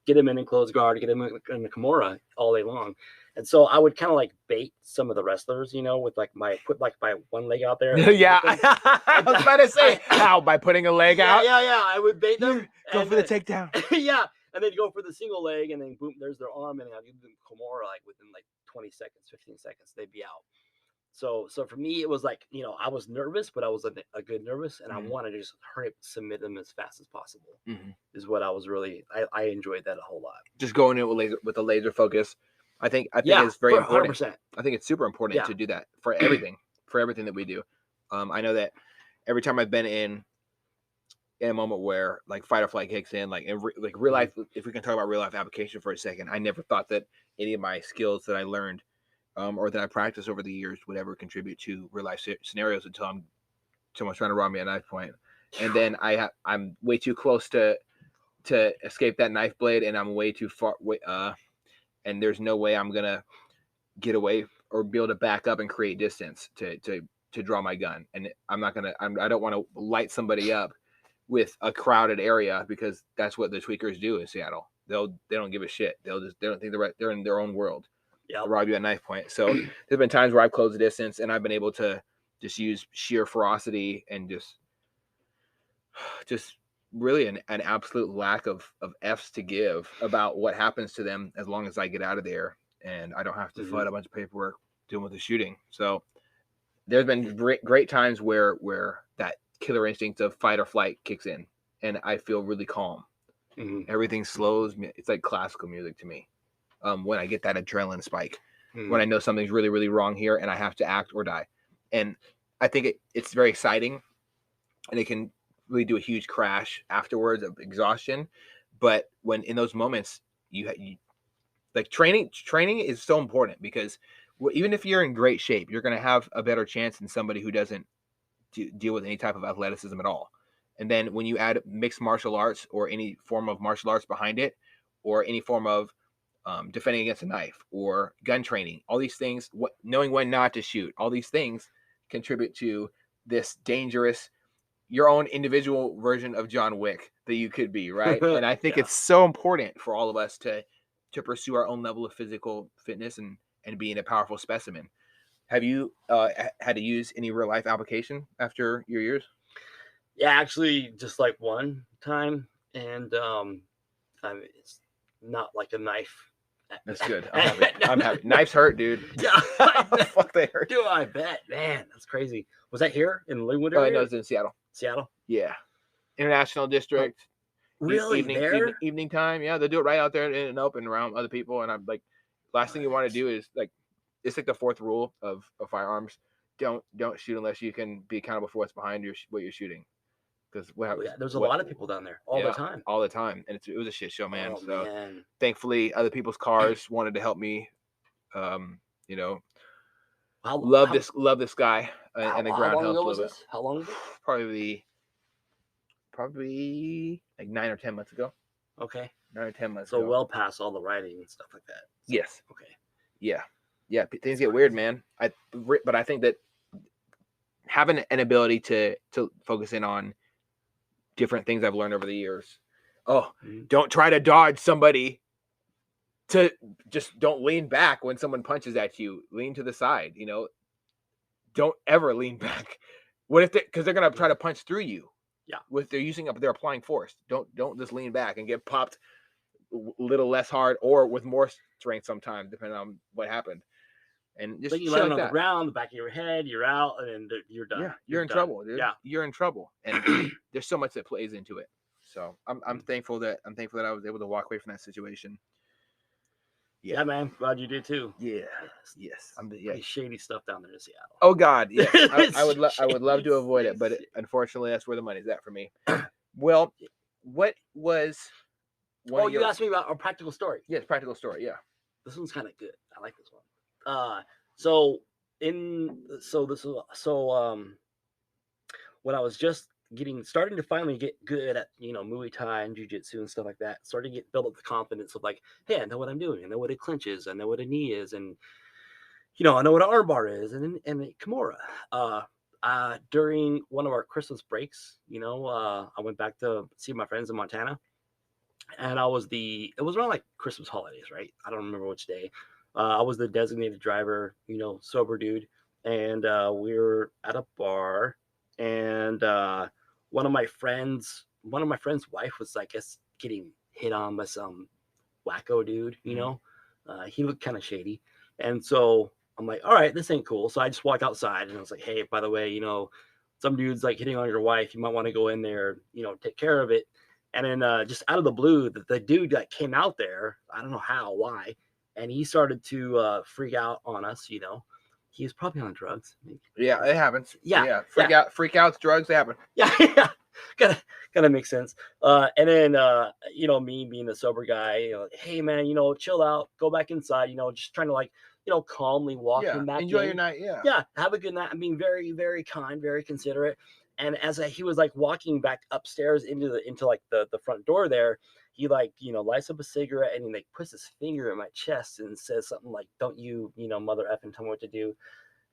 get him in closed guard, get him in the kimura all day long. And so I would kind of like bait some of the wrestlers, you know, with like put like my one leg out there. Yeah, I was about to say how by putting a leg out. Yeah. I would bait them. Go for the takedown. Yeah, and then go for the single leg, and then boom, there's their arm, and I'll give them Kimura like within like 20 seconds, 15 seconds, they'd be out. So for me, it was like, you know, I was nervous, but I was a good nervous, and I wanted to just hurry up, submit them as fast as possible. Is what I was really, I enjoyed that a whole lot. Just going in with a laser focus. I think it's very important. 100%. I think it's super important to do that for everything that we do. I know that every time I've been in a moment where like fight or flight kicks in, like real life, if we can talk about real life application for a second, I never thought that any of my skills that I learned or that I practiced over the years would ever contribute to real life scenarios until someone's trying to rob me at knife point. And then I'm way too close to escape that knife blade, and I'm way too far and there's no way I'm gonna get away or be able to back up and create distance to draw my gun. And I don't want to light somebody up with a crowded area, because that's what the tweakers do in Seattle. They don't give a shit. They don't think they're in their own world. Yeah, they'll rob you at knife point. So there's been times where I've closed the distance and I've been able to just use sheer ferocity and just really an absolute lack of F's to give about what happens to them as long as I get out of there and I don't have to fill out a bunch of paperwork dealing with the shooting. So there's been great times where that killer instinct of fight or flight kicks in, and I feel really calm. Everything slows. It's like classical music to me. When I get that adrenaline spike, when I know something's really, really wrong here and I have to act or die. And I think it's very exciting, and it can really do a huge crash afterwards of exhaustion. But when in those moments, you like training is so important, because even if you're in great shape, you're going to have a better chance than somebody who doesn't deal with any type of athleticism at all. And then when you add mixed martial arts or any form of martial arts behind it, or any form of defending against a knife or gun training, all these things, knowing when not to shoot, all these things contribute to this dangerous, your own individual version of John Wick that you could be, right? And I think it's so important for all of us to pursue our own level of physical fitness and being a powerful specimen. Have you had to use any real life application after your years? Yeah, actually, just like one time, and it's not like a knife. That's good. I'm happy. Knives hurt, dude. Yeah, fuck, they hurt. Dude, I bet, man, that's crazy. Was that here in Linwood area? No, it's in Seattle. Seattle. Yeah, International District. Really? Evening time. Yeah, they do it right out there in an open around other people. And I'm like, last thing you want to do is like, it's like the fourth rule of firearms: don't shoot unless you can be accountable for what's behind what you're shooting. Because there's a lot of people down there all the time, and it was a shit show, man. Man. Thankfully, other people's cars wanted to help me. You know, love this guy and the ground helped a little bit. How long ago? Probably like 9 or 10 months ago. Okay. 9 or 10 months ago. So well past all the writing and stuff like that. Yes. Okay. Yeah. Things get weird, man. But I think that having an ability to focus in on different things I've learned over the years. Don't try to dodge somebody. Don't lean back when someone punches at you. Lean to the side. You know, don't ever lean back. What if because they're gonna try to punch through you? Yeah. They're applying force. Don't just lean back and get popped a little less hard or with more strength sometimes, depending on what happened. And just you land on the ground, the back of your head, you're out, and then you're done. Yeah, you're in trouble, dude. Yeah, you're in trouble, and there's so much that plays into it. So I'm thankful that I was able to walk away from that situation. Yeah, man. Glad you did too. Yeah. Yes. Pretty shady stuff down there in Seattle. Oh God, yeah. I would love to avoid it, but unfortunately, that's where the money's at for me. Well, what was? You asked me about our practical story. Yes, practical story. Yeah. This one's kind of good. I like this one. When I was just starting to finally get good at, Muay Thai and Jiu-Jitsu and stuff like that, starting to build up the confidence of like, hey, I know what I'm doing. I know what a clinch is. I know what a knee is. And, I know what an armbar is and a Kimura. During one of our Christmas breaks, I went back to see my friends in Montana, and it was around like Christmas holidays, right? I don't remember which day. I was the designated driver, sober dude, and we were at a bar, and one of my friends' wife was, I guess, getting hit on by some wacko dude. Mhm. He looked kind of shady, and so I'm like, all right, this ain't cool. So I just walked outside, and I was like, hey, by the way, some dude's like hitting on your wife. You might want to go in there, take care of it. And then just out of the blue, the dude that came out there, I don't know how, why, and he started to freak out on us. He was probably on drugs. Maybe. Yeah, it happens. Yeah, Yeah, yeah, freak outs, drugs, they happen. yeah, yeah. Gotta make sense. And then me being the sober guy, like, hey man, chill out, go back inside, just trying to like, calmly walk Yeah, him back enjoy your in. night. Yeah, Yeah, have a good night. I'm being very, very kind, very considerate. And as he was like walking back upstairs into like the front door there, he like, lights up a cigarette and he like puts his finger in my chest and says something like, don't you, mother effing tell me what to do.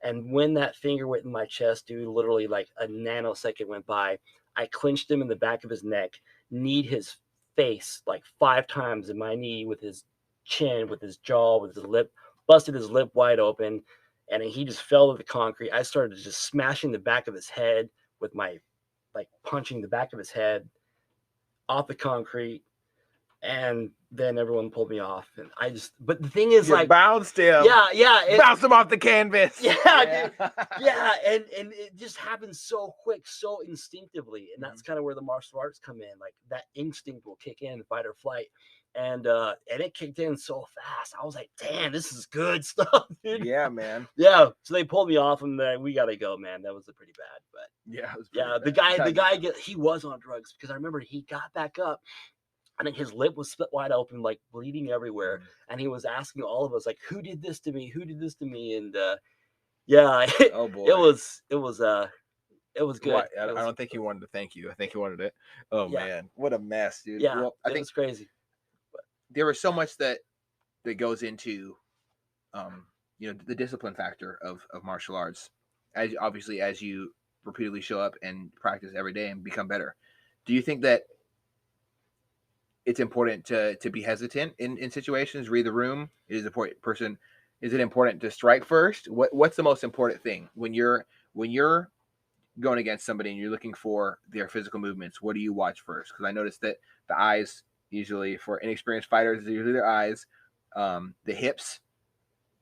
And when that finger went in my chest, dude, literally like a nanosecond went by. I clinched him in the back of his neck, kneed his face like 5 times in my knee with his chin, with his jaw, with his lip, busted his lip wide open. And he just fell to the concrete. I started just smashing the back of his head with my, like, punching the back of his head off the concrete. And then everyone pulled me off. And but the thing is, you like, bounced him. yeah, Bounced him off the canvas. yeah, dude. Yeah, and it just happens so quick, so instinctively, and that's kind of where the martial arts come in. Like that instinct will kick in, fight or flight, and it kicked in so fast. I was like, damn, this is good stuff, dude. Yeah, man. Yeah, so they pulled me off, and then we gotta go, man. That was pretty bad, but Yeah, it was yeah, pretty bad. the guy, he was on drugs because I remember he got back up. I think his lip was split wide open, like bleeding everywhere, and he was asking all of us, like, "Who did this to me? Who did this to me?" And yeah, Oh boy. it was good. What? I don't think he wanted to thank you. I think he wanted it. Oh Yeah, man, what a mess, dude. yeah, Well, I it think was crazy. there was so much that goes into the discipline factor of martial arts. As obviously as you repeatedly show up and practice every day and become better. Do you think that it's important to be hesitant in situations, read the room? Is important person is it important to strike first? What's the most important thing when you're going against somebody and you're looking for their physical movements? What do you watch first? Because I noticed that the eyes, usually for inexperienced fighters, usually their eyes, the hips,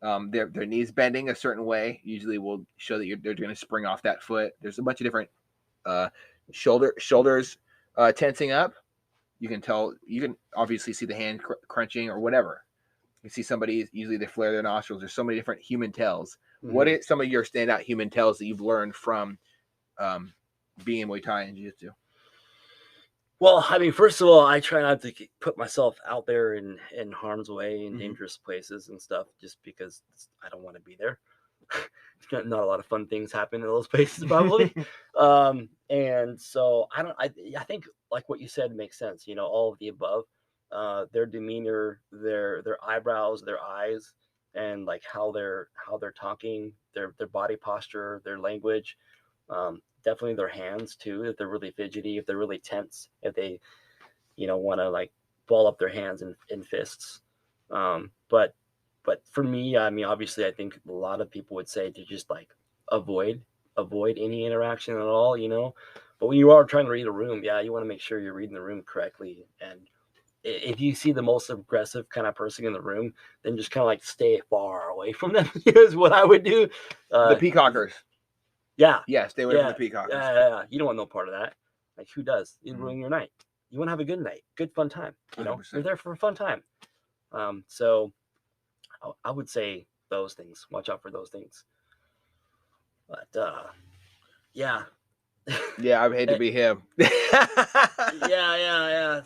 their knees bending a certain way usually will show that they're going to spring off that foot. There's a bunch of different uh, shoulders tensing up. You can tell. You can obviously see the hand crunching or whatever. You see somebody, usually they flare their nostrils. There's so many different human tells. What Hmm. are some of your standout human tells that you've learned from um, being in Muay Thai and Jiu-Jitsu? Well, I mean, first of all, I try not to put myself out there in harm's way in Mm-hmm. dangerous places and stuff, just because I don't want to be there. Not a lot of fun things happen in those places, probably. And so I think like what you said makes sense. All of the above, their demeanor, their eyebrows, their eyes, and like how they're talking, their body posture, their language, definitely their hands too. If they're really fidgety, if they're really tense, if they want to like ball up their hands in fists. But for me, I mean, obviously, I think a lot of people would say to just like avoid avoid any interaction at all. But when you are trying to read a room, yeah, you want to make sure you're reading the room correctly. And if you see the most aggressive kind of person in the room, then just kind of like stay far away from them is what I would do. The 'Cause peacockers. yeah, Yeah, stay away from the yeah, peacockers. You don't want no part of that. Like, who does? You ruin your night. You want to have a good night, good fun time. You're 100%. there for a fun time. So I would say those things. Watch out for those things. But yeah, Yeah, I would hate to be him. yeah.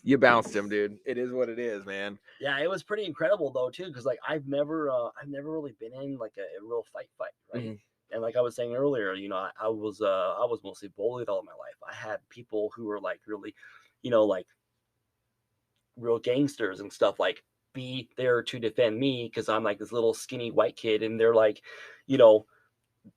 You bounced him, dude. It is what it is, man. Yeah, it was pretty incredible though too, because like I've never really been in like a real fight, right? Mm-hmm. And like I was saying earlier, I was mostly bullied all my life. I had people who were like really, like real gangsters and stuff, like be there to defend me because I'm like this little skinny white kid, and they're like, you know,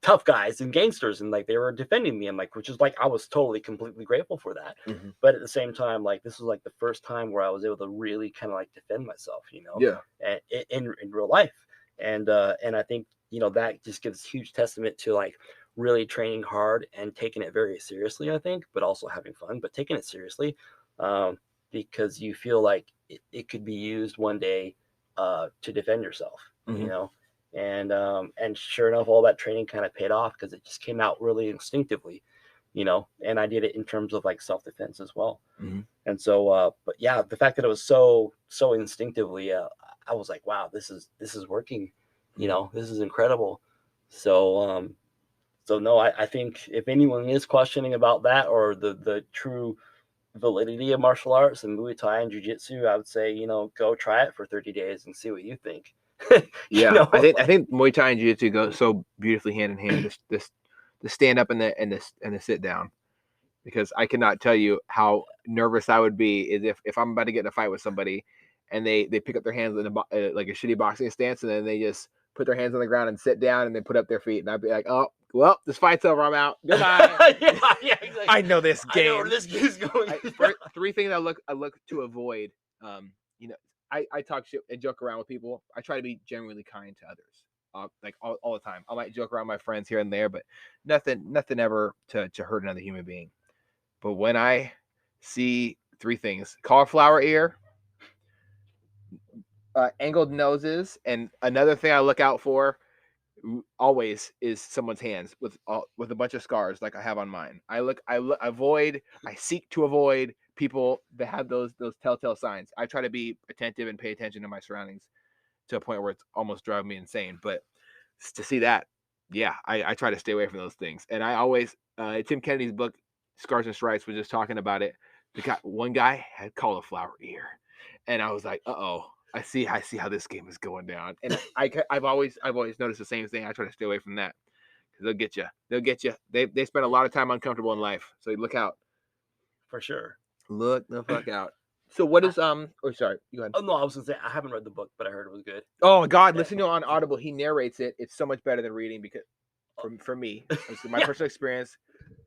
tough guys and gangsters, and like they were defending me, and like, which is like I was totally completely grateful for that. Mm-hmm. But at the same time, like this was like the first time where I was able to really kind of like defend myself, Yeah. and in real life. And I think that just gives huge testament to like really training hard and taking it very seriously, I think, but also having fun, but taking it seriously, um, because you feel like it could be used one day to defend yourself, Mm-hmm. and sure enough, all that training kind of paid off because it just came out really instinctively, and I did it in terms of like self-defense as well. Mm-hmm. And so, but yeah, the fact that it was so instinctively, I was like, wow, this is working, this is incredible. So no, I think if anyone is questioning about that or the true validity of martial arts and Muay Thai and Jiu-Jitsu, I would say, go try it for 30 days and see what you think. Yeah, I Like, think Muay Thai and Jiu-Jitsu go so beautifully hand in hand. This the stand up and the sit down, because I cannot tell you how nervous I would be is if I'm about to get in a fight with somebody, and they pick up their hands in like a shitty boxing stance, and then they just put their hands on the ground and sit down and then put up their feet, and I'd be like, oh well, this fight's over. I'm out. Goodbye. yeah, exactly. I know this I know where game. this game's going. Three things I look to avoid. You know, I talk shit and joke around with people. I try to be genuinely kind to others. Like all the time. I might joke around with my friends here and there, but nothing ever to hurt another human being. But when I see three things: cauliflower ear, angled noses, and another thing I look out for always is someone's hands with a bunch of scars like I have on mine. I seek to avoid people that have those telltale signs. I try to be attentive and pay attention to my surroundings to a point where it's almost driving me insane. But to see that, yeah, I try to stay away from those things. And I always Tim Kennedy's book Scars and Stripes was just talking about it. One guy had cauliflower ear, and I was like, oh. I see how this game is going down, and I've always noticed the same thing. I try to stay away from that because they'll get you. They'll get you. They spend a lot of time uncomfortable in life, so look out. For sure. Look the fuck out. So what I, is Oh, sorry. Go ahead. oh no, I was gonna say I haven't read the book, but I heard it was good. Oh God, Yeah. listen to it on Audible. He narrates it. It's so much better than reading because for me, my Yeah. personal experience,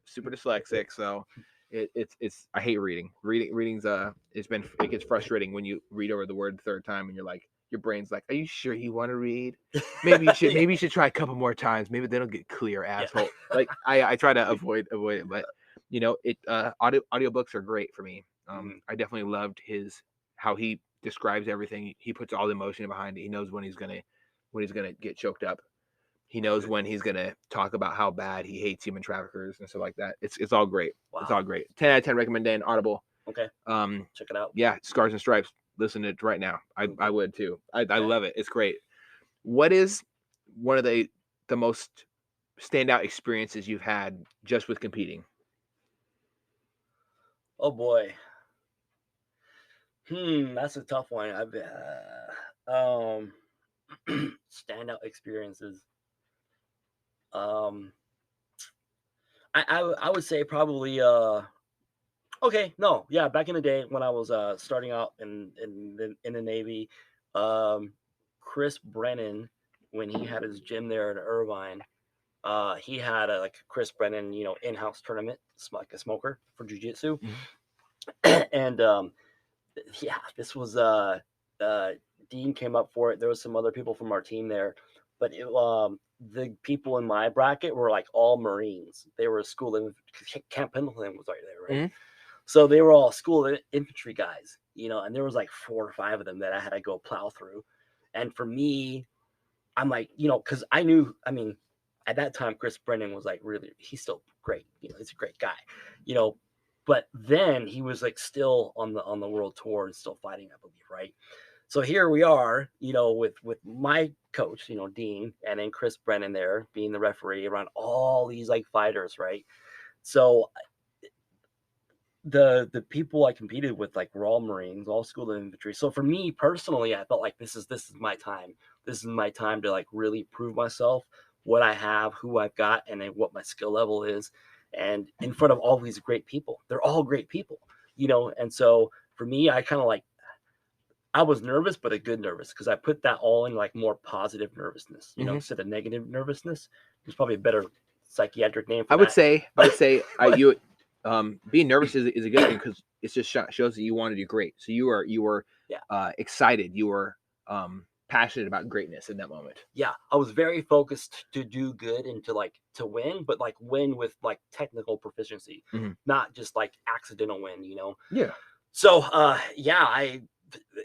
super dyslexic, so it's I hate reading. Reading's it gets frustrating when you read over the word the third time and you're like your brain's like, are you sure you want to read? Maybe you should try a couple more times. Maybe they don't get clear, asshole. Yeah. Like I try to avoid it, but audiobooks are great for me. I definitely loved how he describes everything. He puts all the emotion behind it. He knows when he's gonna get choked up. He knows when he's gonna talk about how bad he hates human traffickers and stuff like that. It's all great. Wow. It's all great. 10 out of 10 recommend Audible. Okay. Check it out. Yeah, Scars and Stripes. Listen to it right now. I would too. I Okay. love it. It's great. What is one of the most standout experiences you've had just with competing? Oh boy. That's a tough one. Standout experiences. Um, I would say probably okay, no, yeah, back in the day when I was starting out in the Navy, um, Chris Brennan, when he had his gym there in Irvine, he had a like Chris Brennan, in-house tournament, like a smoker for jiu-jitsu. And yeah, this was Dean came up for it. There was some other people from our team there, but the people in my bracket were like all Marines. They were school in Camp Pendleton was right there, right? So they were all school infantry guys, and there was like 4 or 5 of them that I had to go plow through. And for me, I'm like, because I knew, I mean, at that time, Chris Brennan was like he's still great. He's a great guy, but then he was like still on the world tour and still fighting, I believe, right? So here we are, with my coach, Dean, and then Chris Brennan there being the referee around all these like fighters, right? So the people I competed with like were all Marines, all schooled in infantry. So for me personally, I felt like this is my time. This is my time to like really prove myself, what I have, who I've got, and then what my skill level is, and in front of all these great people. They're all great people, And so for me, I kind of like I was nervous, but a good nervous because I put that all in like more positive nervousness, instead of negative nervousness, There's probably a better psychiatric name for I would that. say But- you being nervous is a good thing because it just shows that you want to do great. So you were Yeah. excited. You were passionate about greatness in that moment. Yeah, I was very focused to do good and to win, but like win with like technical proficiency, Mhm. not just like accidental win, you know. Yeah. So yeah,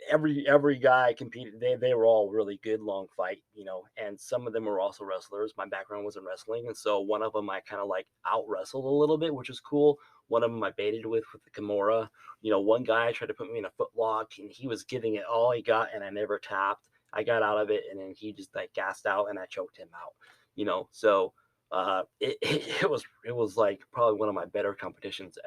every guy competed. They were all really good long fight, you know, and some of them were also wrestlers. My background was in wrestling, and so one of them I kind of like out wrestled a little bit, which was cool. One of them I baited with the Kimura. You know, one guy tried to put me in a foot lock, and he was giving it all he got, and I never tapped. I got out of it, and then he just like gassed out, and I choked him out. You know, so it was like probably one of my better competitions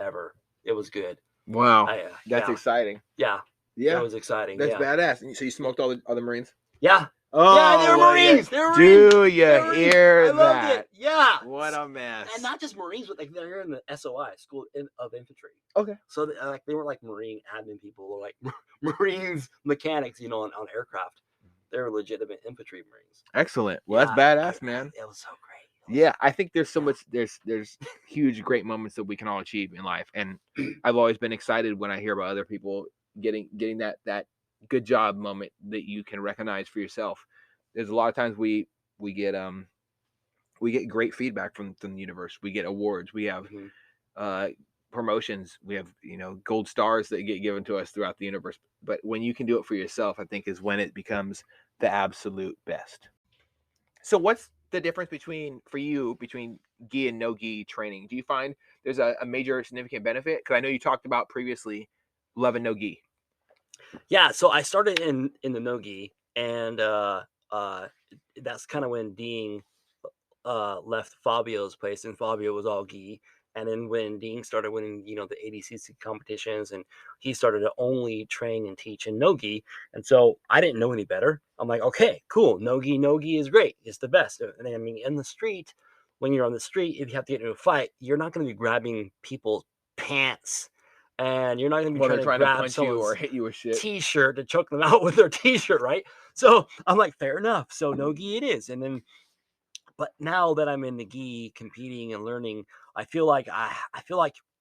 ever. It was good. Wow. That's Yeah, exciting. yeah, it Yeah. was exciting. That's Yeah, badass. And so you smoked all the other Marines? yeah, Oh, yeah. They were well, Marines. They were do Marines. you They were Marines. hear I loved that? it. Yeah. What a mess. And not just Marines, but like they're in the SOI, School of Infantry. Okay. So like they weren't like Marine admin people or like Marines mechanics, you know, on aircraft. They were legitimate infantry Marines. Excellent. Well, Yeah, that's badass, man. It was so great. Yeah, I think there's so much there's huge great moments that we can all achieve in life, and I've always been excited when I hear about other people getting that good job moment that you can recognize for yourself. There's a lot of times we get great feedback from the universe. We get awards. We have promotions. We have gold stars that get given to us throughout the universe. But when you can do it for yourself, I think is when it becomes the absolute best. So what's the difference between gi and no gi training? Do you find there's a major significant benefit? Because I know you talked about previously loving no gi. Yeah, so I started in the no gi, and that's kind of when Dean left Fabio's place, and Fabio was all gi. And then when Dean started winning, you know, the ADCC competitions, and he started to only train and teach in no gi, and so I didn't know any better. I'm like, okay, cool, no gi is great, it's the best. And then, I mean, in the street, when you're on the street, if you have to get into a fight, you're not going to be grabbing people's pants, and you're not going to be Well, they're trying to trying to grab punch you or someone's hit you with shit. T-shirt to choke them out with their T-shirt, right? So I'm like, fair enough. So no gi it is, and then. But now that I'm in the gi competing and learning, I feel like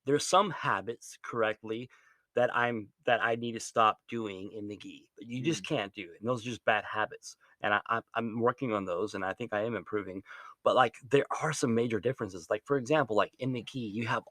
there's some habits correctly that I need to stop doing in the gi. But you just can't do it. And those are just bad habits. And I'm working on those, and I think I am improving. But like there are some major differences. Like for example, like in the gi, you have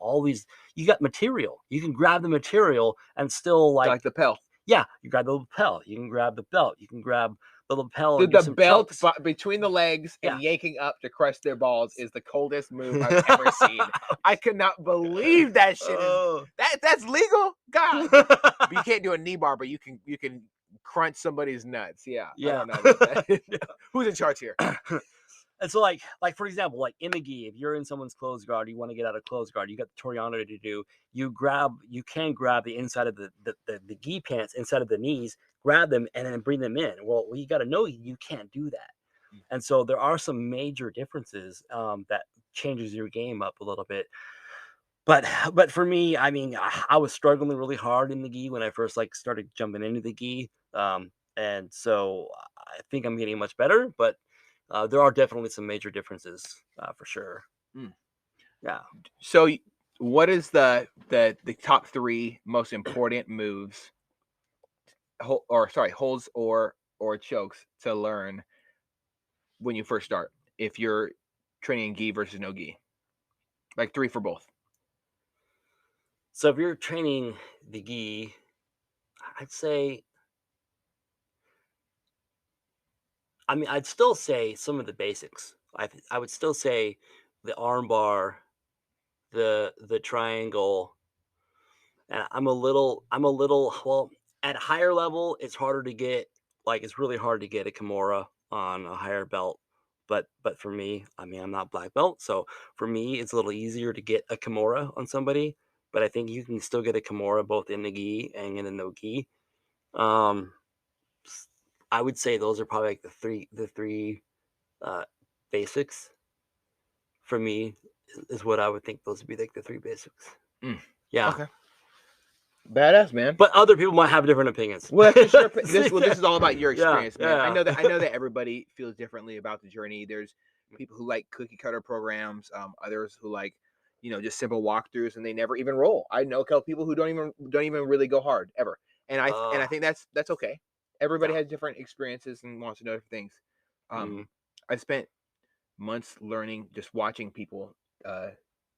you got material. You can grab the material and still Like the lapel. yeah, you grab the lapel, you can grab the belt, you can grab the lapel. Dude, and do the some belt chokes. between the legs and Yeah. yanking up to crush their balls is the coldest move I've ever seen. I could not believe that shit is that's legal. God, but you can't do a knee bar, but you can crunch somebody's nuts. Yeah, Yeah. I don't know about that. Who's in charge here? And so like for example, like in the gi, if you're in someone's close guard, you want to get out of close guard, you got the Toriano to do. You can grab the inside of the gi pants, inside of the knees, grab them and then bring them in. Well, you got to know you can't do that. And so there are some major differences that changes your game up a little bit. But for me, I mean, I was struggling really hard in the gi when I first like started jumping into the gi. And so I think I'm getting much better, but there are definitely some major differences for sure. Yeah. So, what is the top 3 most important moves, holds or chokes to learn when you first start? If you're training gi versus no gi, like 3 for both. So if you're training the gi, I'd say, I mean, I'd still say some of the basics. I would still say the arm bar, the triangle. And I'm a little well at higher level. It's harder to get it's really hard to get a Kimura on a higher belt. But for me, I mean, I'm not black belt, so for me, it's a little easier to get a Kimura on somebody. But I think you can still get a Kimura both in the gi and in the no gi. Um, I would say those are probably like the three uh, basics for me is what I would think those would be like the 3 basics. Yeah. Okay. Badass, man. But other people might have different opinions. Well, this is all about your experience, Yeah, man. yeah. I know that everybody feels differently about the journey. There's people who like cookie cutter programs, others who like, just simple walkthroughs and they never even roll. I know a couple people who don't even really go hard ever. And I think that's okay. Everybody Yeah. has different experiences and wants to know different things. Mhm. I spent months learning, just watching people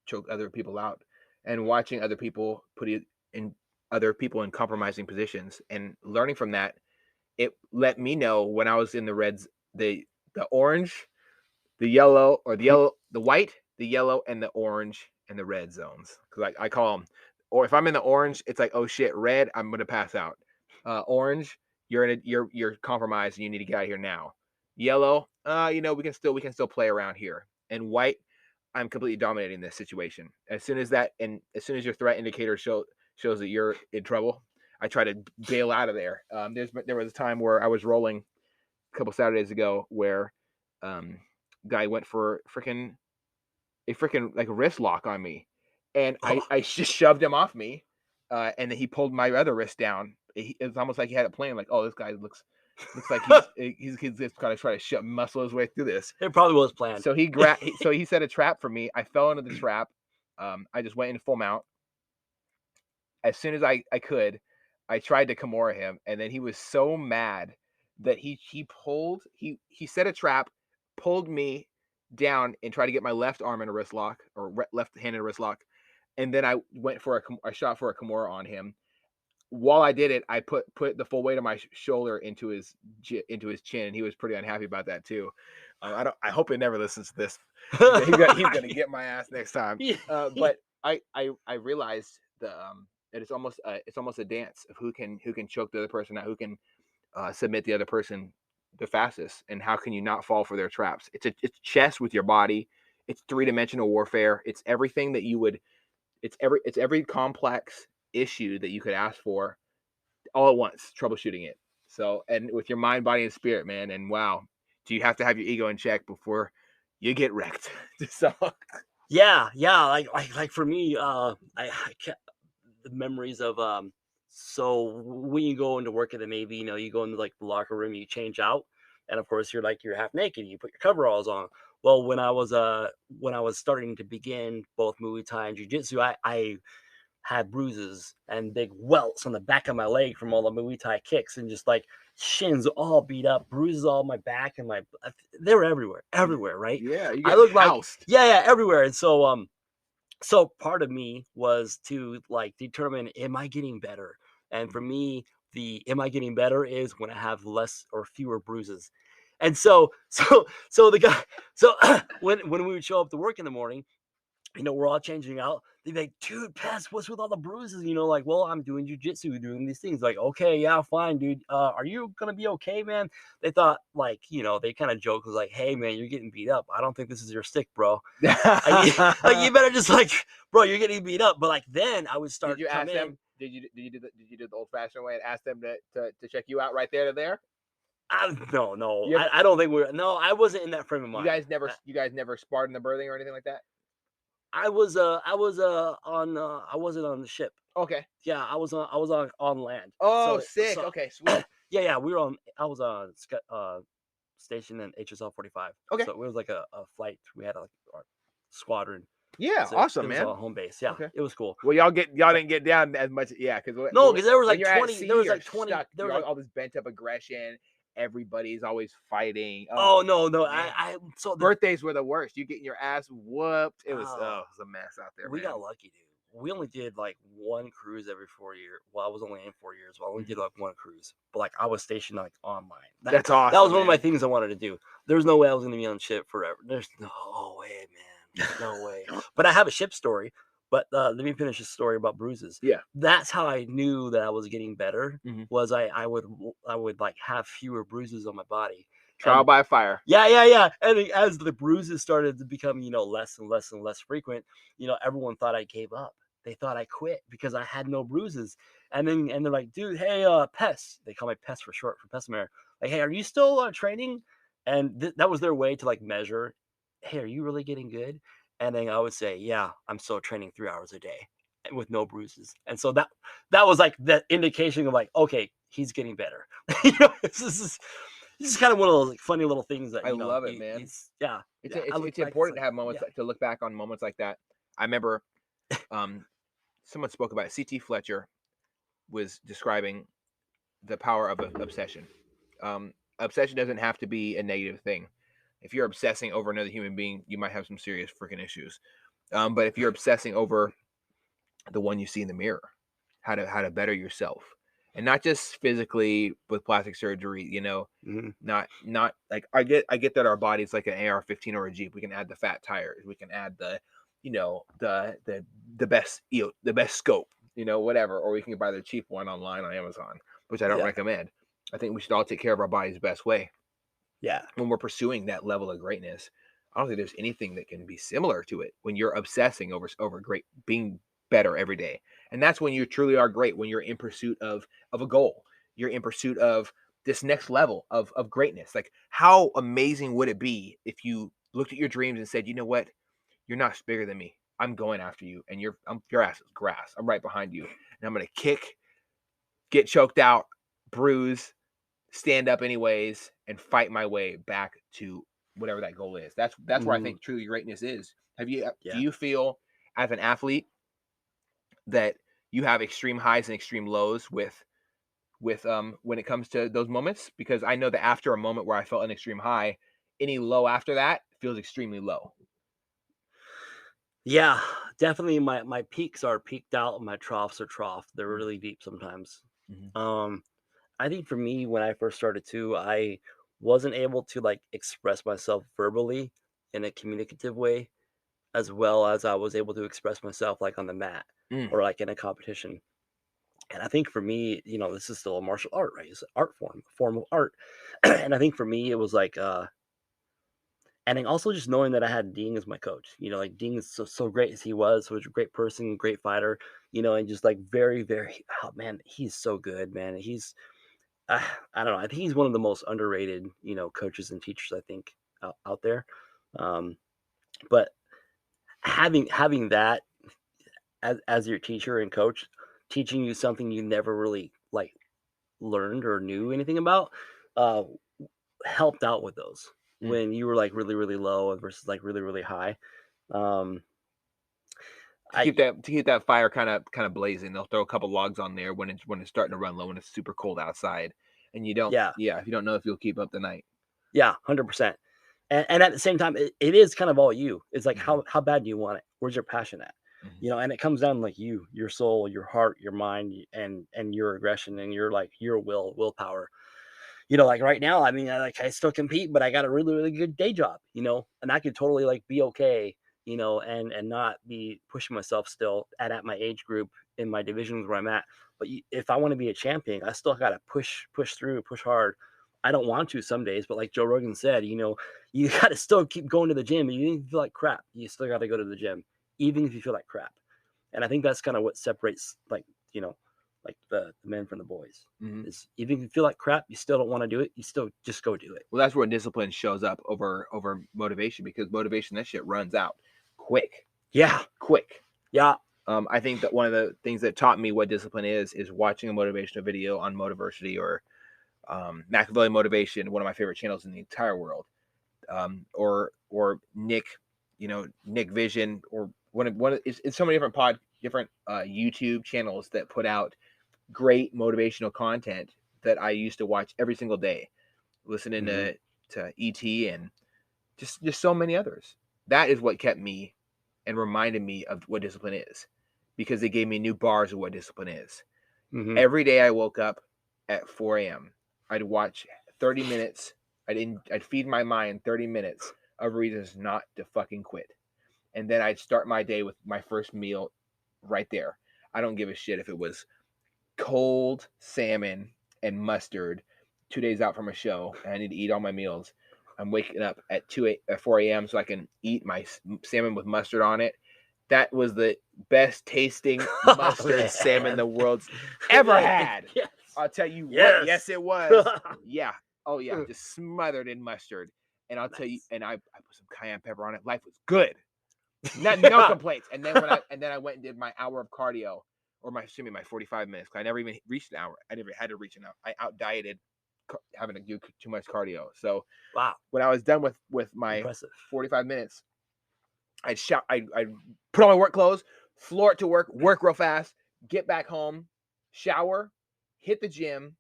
choke other people out and watching other people put it in other people in compromising positions and learning from that. It let me know when I was in the reds, the orange, the yellow, or the white, the yellow, and the orange and the red zones. Because I call them, or if I'm in the orange, it's like, oh shit, red, I'm gonna pass out. Orange, you're compromised and you need to get out of here now. Yellow, we can still play around here. And white, I'm completely dominating this situation. As soon as your threat indicator shows that you're in trouble, I try to bail out of there. There was a time where I was rolling a couple Saturdays ago where guy went for a freaking like wrist lock on me, and I Oh, I just shoved him off me, and then he pulled my other wrist down. It was almost like he had a plan, like, oh, this guy looks like he's just kind of trying to muscle his way through this. it probably was planned. So he set a trap for me. I fell into the trap. I just went in full mount. As soon as I could, I tried to Kimura him, and then he was so mad that he set a trap, pulled me down, and tried to get my left arm in a wrist lock or left hand in a wrist lock, and then I went for a shot for a Kimura on him. While I did it, I put the full weight of my shoulder into his chin, and he was pretty unhappy about that too. I hope he never listens to this. He's gonna get my ass next time. Yeah. But I realized that it's almost a dance of who can choke the other person out, who can submit the other person the fastest, and how can you not fall for their traps. It's chess with your body. It's three-dimensional warfare. It's everything that you would. It's every complex issue that you could ask for all at once, troubleshooting it. So, and with your mind, body, and spirit, man. And wow, do you have to have your ego in check before you get wrecked? So, Yeah, yeah. Like for me, I kept the memories of So when you go into work at the Navy, you go into like the locker room, you change out, and of course you're half naked. You put your coveralls on. Well, when I was starting to begin both Muay Thai and Jiu-Jitsu, I had bruises and big welts on the back of my leg from all the Muay Thai kicks, and just like shins all beat up, bruises all my back and they were everywhere, right? yeah, you I get looked like, housed. yeah, everywhere. And so part of me was to like determine, am I getting better? And for me, the am I getting better is when I have less or fewer bruises. And so the guy, so when we would show up to work in the morning, we're all changing out. They'd be like, dude, Pess, what's with all the bruises? Like, well, I'm doing jujitsu, doing these things. Like, okay, yeah, fine, dude. Are you gonna be okay, man? They thought, like, they kind of joked, was like, hey, man, you're getting beat up. I don't think this is your stick, bro. Like, you better just like, bro, you're getting beat up. But like, then I would start Did you come ask in. them? Did you do the old fashioned way and ask them to check you out right there to there? No, You ever, I don't think no, I wasn't in that frame of you mind. guys never you guys never sparred in the berthing or anything like that? I wasn't on the ship. Okay. Yeah, I was on land. Oh, So sick. so Okay, sweet. yeah, I was on station in HSL 45. Okay. So it was like a flight. We had like our squadron. Yeah, So it awesome, was man. on home base. Yeah, Okay. it was cool. Well, y'all didn't get down as much, yeah, because No, because there was when like you're at 20. sea, There was you're like 20. stuck. There You're was like, all this bent up aggression. Everybody's always fighting. oh Oh no. man, I so the birthdays were the worst. You getting your ass whooped. It was uh, it was a mess out there, we man. got lucky, dude. We only did like one cruise every 4 years. Well, I was only in 4 years. Well, I only did Mhm. like one cruise, but like I was stationed like online. That's That was awesome, one of my man. things I wanted to do. There's no way I was gonna be on ship forever. There's no way, man. No way. But I have a ship story. But let me finish this story about bruises. Yeah. That's how I knew that I was getting better. Mhm. Was I would like have fewer bruises on my body. Trial And by fire. yeah. And as the bruises started to become, less and less and less frequent, everyone thought I gave up. They thought I quit because I had no bruises. And they're like, dude, hey, Pess. They call me Pess for short, for Pessemier. Like, hey, are you still training? And that was their way to like measure, hey, are you really getting good? And then I would say, yeah, I'm still training 3 hours a day with no bruises. And so that was like the indication of like, okay, he's getting better. This is This is kind of one of those like, funny little things that I love it, man. it's yeah, yeah. I look It's back, it's important like to have moments yeah, to look back on moments like that. I remember um, someone spoke about it. C.T. Fletcher was describing the power of obsession. Obsession doesn't have to be a negative thing. If you're obsessing over another human being, you might have some serious freaking issues. But if you're obsessing over the one you see in the mirror, how to better yourself, and not just physically with plastic surgery, hmm not like I get that our body's like an AR-15 or a Jeep. We can add the fat tires, we can add the the best the best scope, whatever, or we can buy the cheap one online on Amazon, which I don't yeah, recommend. I think we should all take care of our bodies the best way yeah, when we're pursuing that level of greatness. I don't think there's anything that can be similar to it when you're obsessing over great being better every day. And that's when you truly are great, when you're in pursuit of a goal. You're in pursuit of this next level of greatness. Like, how amazing would it be if you looked at your dreams and said, you know what, you're not bigger than me. I'm going after you, and your ass is grass. I'm right behind you, and I'm gonna kick, get choked out, bruise, stand up anyways, and fight my way back to whatever that goal is. That's where I hmm think truly greatness is. Do yeah. you feel as an athlete that you have extreme highs and extreme lows with when it comes to those moments? Because I know that after a moment where I felt an extreme high, any low after that feels extremely low. Yeah, definitely my peaks are peaked out and my troughs are trough. They're Mm-hmm. really deep sometimes. Mm-hmm. Um, I think for me, when I first started too, I wasn't able to like express myself verbally in a communicative way as well as I was able to express myself like on the mat Mm. or like in a competition. And I think for me, this is still a martial art, right? It's an art form, a form of art. And I think for me, it was like, and then also just knowing that I had Dean as my coach, like Dean is so great as he was, such a great person, great fighter, and just like very, very, oh man, he's so good, man. I don't know. I think he's one of the most underrated, coaches and teachers I think out there. Um, but having that as your teacher and coach, teaching you something you never really like learned or knew anything about, uh, helped out with those Mm. when you were like really really low versus like really really high. Um, To I keep that fire kind of blazing, they'll throw a couple logs on there when it's starting to run low, when it's super cold outside, and you don't yeah yeah if you don't know if you'll keep up the night. yeah 100%. And at the same time, it is kind of all you. It's like Mm-hmm. how bad do you want it? Where's your passion at? Mm-hmm. And it comes down to, like your soul, your heart, your mind, and your aggression and your willpower. Like right now, I mean, I still compete, but I got a really, really good day job, and I could totally like be okay, and not be pushing myself still at my age group in my divisions where I'm at. But if I want to be a champion, I still got to push through, push hard. I don't want to some days, but like Joe Rogan said, you got to still keep going to the gym. Even if you feel like crap, you still got to go to the gym, even if you feel like crap. And I think that's kind of what separates you know, like the men from the boys Mm-hmm. is even if you feel like crap, you still don't want to do it. You still just go do it. Well, that's where discipline shows up over motivation, because motivation, that shit runs out quick, Yeah. quick. Yeah. I think that one of the things that taught me what discipline is watching a motivational video on Motiversity or Machiavelli Motivation, one of my favorite channels in the entire world, or Nick, Nick Vision, or it's so many different YouTube channels that put out great motivational content that I used to watch every single day, listening hmm to ET and just so many others. That is what kept me and reminded me of what discipline is, because they gave me new bars of what discipline is. hmm Every day I woke up at 4 a.m. I'd watch 30 minutes. I'd feed my mind 30 minutes of reasons not to fucking quit. And then I'd start my day with my first meal right there. I don't give a shit if it was cold salmon and mustard 2 days out from a show and I need to eat all my meals. I'm waking up at 4 a.m. so I can eat my salmon with mustard on it. That was the best tasting Oh, mustard salmon man. the world's ever had. Yes. I'll tell you what. Yes. Yes, it was. Yeah. Oh yeah, just smothered in mustard. And I'll tell you, Nice. and I put some cayenne pepper on it. Life was good. No complaints. And then I went and did my hour of cardio, or my 45 minutes. 'Cause I never even reached an hour. I never had to reach an hour. I out dieted having to do too much cardio. So Wow. when I was done with my Impressive. 45 minutes, I'd put on my work clothes, floor it to work real fast, get back home, shower, hit the gym,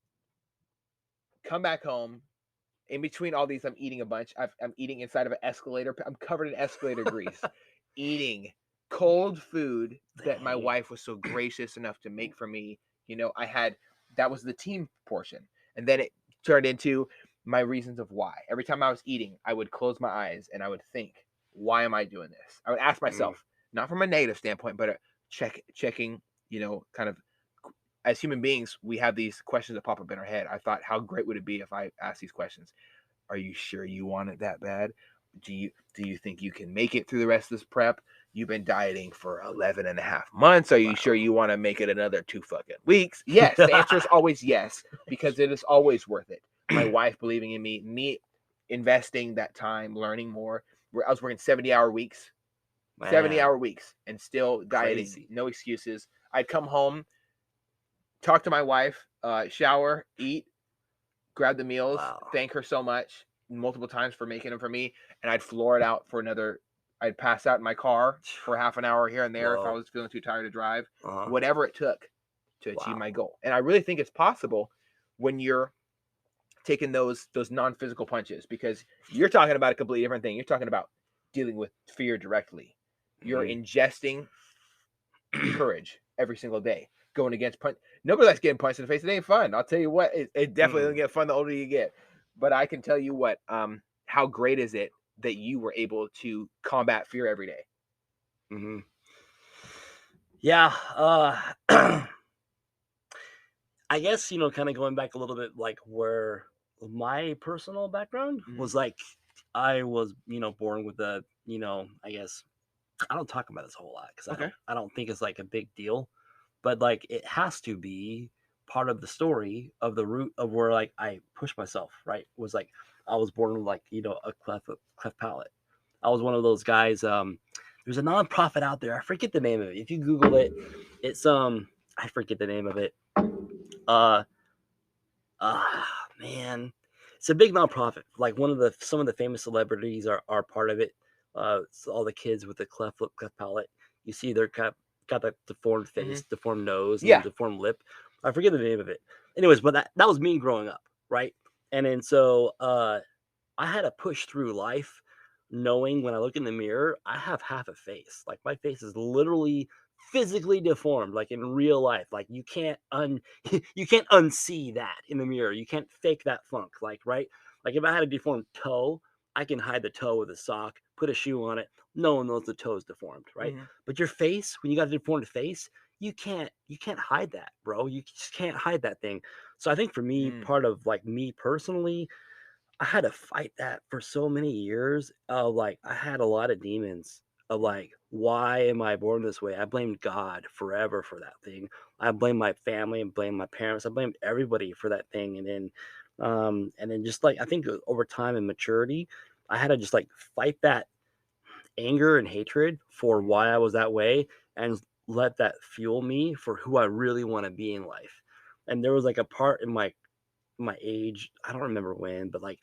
come back home. In between all these, I'm eating a bunch. I'm eating inside of an escalator. I'm covered in escalator grease, eating cold food that my Dang. wife was so gracious enough to make for me. That was the team portion. And then it turned into my reasons of why. Every time I was eating, I would close my eyes and I would think, why am I doing this? I would ask myself, not from a negative standpoint, but checking, kind of as human beings, we have these questions that pop up in our head. I thought, how great would it be if I asked these questions? Are you sure you want it that bad? Do you think you can make it through the rest of this prep? You've been dieting for 11 and a half months. Are you sure you want to make it another 2 fucking weeks? Yes. The answer is always yes, because it is always worth it. My wife believing in me investing that time, learning more. I was working 70-hour weeks, Man, 70-hour weeks, and still dieting. crazy. No excuses. I'd come home, talk to my wife, shower, eat, grab the meals, Wow. thank her so much multiple times for making them for me, and I'd floor it out for another. I'd pass out in my car for half an hour here and there if I Whoa. was feeling too tired to drive, Uh-huh. whatever it took to achieve Wow. my goal. And I really think it's possible when you're taking those non-physical punches, because you're talking about a completely different thing. You're talking about dealing with fear directly. You're ingesting courage every single day, going against punch. Nobody likes getting punched in the face. It ain't fun. I'll tell you what. It definitely doesn't get fun the older you get. But I can tell you what. How great is it that you were able to combat fear every day? Mm-hmm. Yeah. I guess, kind of going back a little bit, like where my personal background was, like, I was, born with a, I guess I don't talk about this a whole lot because Okay. I don't think it's like a big deal, but like it has to be part of the story of the root of where like I pushed myself. Right, was like I was born with like a cleft palate. I was one of those guys. There's a nonprofit out there. I forget the name of it. If you Google it, it's I forget the name of it. Uh, man, it's a big nonprofit. Like some of the famous celebrities are part of it. So all the kids with the cleft lip, cleft palate. You see they're got that deformed face, deformed nose, and Yeah. deformed lip. I forget the name of it. Anyways, but that was me growing up, right? And then so I had to push through life knowing when I look in the mirror, I have half a face. Like my face is literally physically deformed, like in real life. Like you can't you can't unsee that in the mirror. You can't fake that funk. Like, right? Like if I had a deformed toe, I can hide the toe with a sock, put a shoe on it. No one knows the toe is deformed, right? But your face, when you got a deformed face, you can't hide that, bro. You just can't hide that thing. So I think for me, part of like me personally, I had to fight that for so many years. Like I had a lot of demons of like, why am I born this way? I blamed God forever for that thing. I blamed my family and blamed my parents. I blamed everybody for that thing. And then just like I think over time and maturity, I had to just like fight that anger and hatred for why I was that way and let that fuel me for who I really want to be in life. And there was like a part in my age, I don't remember when, but like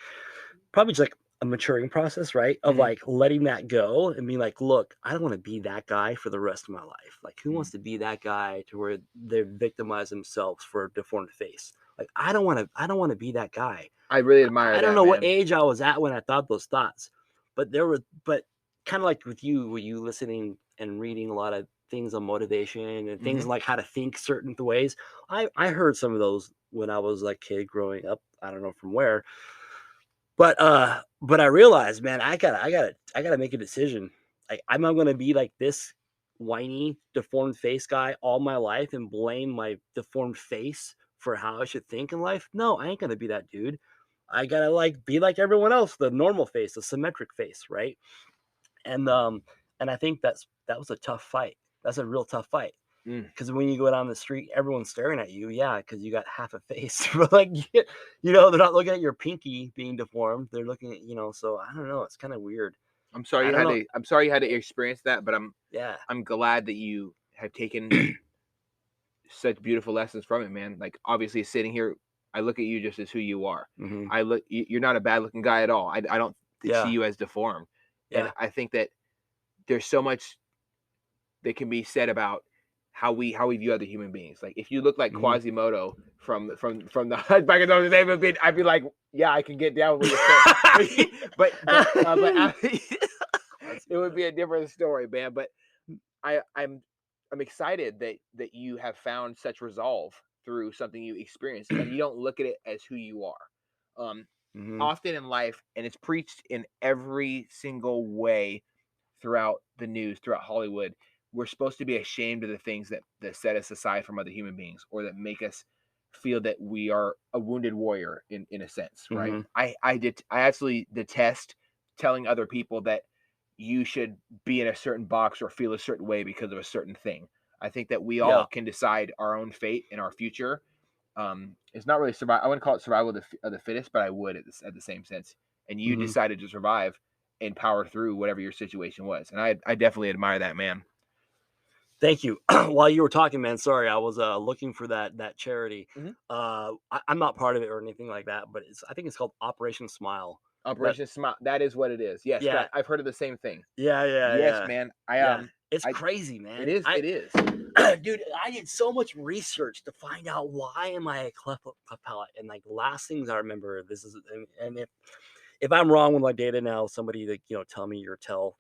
probably just like a maturing process, right? Of like letting that go and being like, look, I don't want to be that guy for the rest of my life. Like, who wants to be that guy to where they victimize themselves for a deformed face? Like, I don't want to be that guy. I really admire I that, don't know what man. age I was at when I thought those thoughts, but kind of like with you, were you listening and reading a lot of things on motivation and things like how to think certain ways? I heard some of those when I was like kid growing up. I don't know from where, but I realized, man, I gotta make a decision. Like, I'm not gonna be like this whiny, deformed face guy all my life and blame my deformed face for how I should think in life. No, I ain't gonna be that dude. I gotta like be like everyone else, the normal face, the symmetric face, right? And I think that was a tough fight. That's a real tough fight. Because when you go down the street, everyone's staring at you. Yeah, because you got half a face. But like, they're not looking at your pinky being deformed. They're looking at, so I don't know. It's kind of weird. I'm sorry I you don't had know. to. I'm sorry you had to experience that, but Yeah. I'm glad that you have taken such beautiful lessons from it, man. Like obviously sitting here, I look at you just as who you are. Mhm. You're not a bad looking guy at all. I don't see Yeah. you as deformed. And Yeah. I think that there's so much that can be said about how we view other human beings. Like if you look like Mhm. Quasimodo from the Hunchback of Notre Dame, I'd be like, yeah, I can get down with what you're saying. But That's it would good. be a different story, man. But I'm excited that you have found such resolve through something you experienced, and you don't look at it as who you are. Mhm. Often in life, and it's preached in every single way throughout the news, throughout Hollywood, we're supposed to be ashamed of the things that set us aside from other human beings, or that make us feel that we are a wounded warrior in a sense, right? Mhm. I absolutely detest telling other people that you should be in a certain box or feel a certain way because of a certain thing. I think that we all Yeah. can decide our own fate and our future. It's not really survival. I wouldn't call it survival of the fittest, but I would at the same sense. And you Mhm. decided to survive and power through whatever your situation was. And I definitely admire that, man. Thank you. While you were talking, man, sorry, I was looking for that charity. Mhm. I'm not part of it or anything like that, but I think it's called Operation Smile. But Operation Smile. That is what it is. Yes, yeah, I've heard of the same thing. Yes, yeah, man. yeah. It's I crazy, it man. is it is. Dude, I did so much research to find out why am I a cleft palate, and like the last things I remember, this is, and if I'm wrong with my data now, somebody like tell me or tell